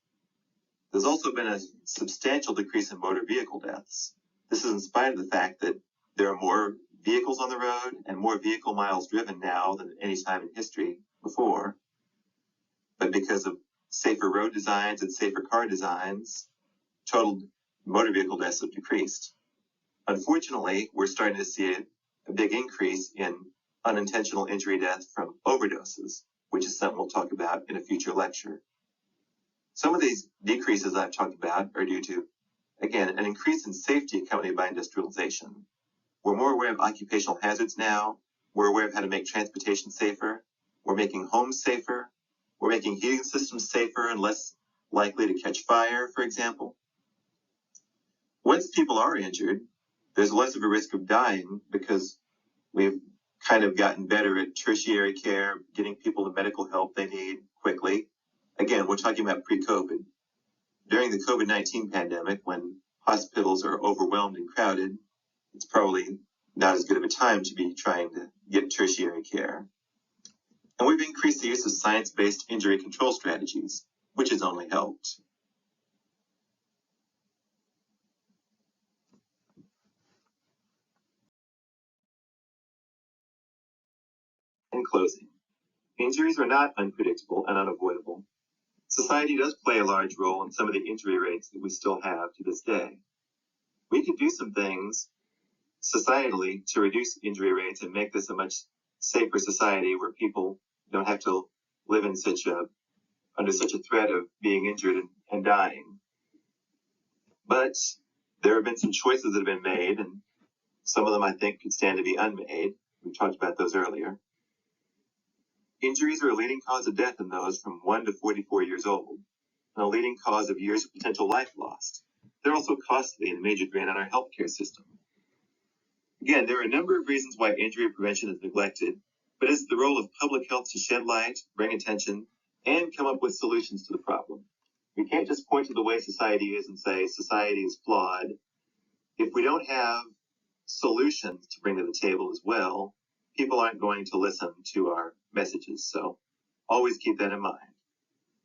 There's also been a substantial decrease in motor vehicle deaths. This is in spite of the fact that there are more vehicles on the road and more vehicle miles driven now than at any time in history before. But because of safer road designs and safer car designs, total motor vehicle deaths have decreased. Unfortunately, we're starting to see a big increase in unintentional injury death from overdoses, which is something we'll talk about in a future lecture. Some of these decreases I've talked about are due to, again, an increase in safety accompanied by industrialization. We're more aware of occupational hazards now. We're aware of how to make transportation safer. We're making homes safer. We're making heating systems safer and less likely to catch fire, for example. Once people are injured, there's less of a risk of dying because we've kind of gotten better at tertiary care, getting people the medical help they need quickly. Again, we're talking about pre-COVID. During the COVID-19 pandemic, when hospitals are overwhelmed and crowded, it's probably not as good of a time to be trying to get tertiary care. And we've increased the use of science-based injury control strategies, which has only helped. In closing, injuries are not unpredictable and unavoidable. Society does play a large role in some of the injury rates that we still have to this day. We could do some things societally to reduce injury rates and make this a much safer society where people don't have to live in under such a threat of being injured and dying. But there have been some choices that have been made, and some of them I think could stand to be unmade. We talked about those earlier. Injuries are a leading cause of death in those from 1 to 44 years old, and a leading cause of years of potential life lost. They're also costly and a major drain on our healthcare system. Again, there are a number of reasons why injury prevention is neglected, but it's the role of public health to shed light, bring attention, and come up with solutions to the problem. We can't just point to the way society is and say society is flawed. If we don't have solutions to bring to the table as well, people aren't going to listen to our messages. So always keep that in mind.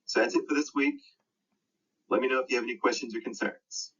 So that's it for this week. Let me know if you have any questions or concerns.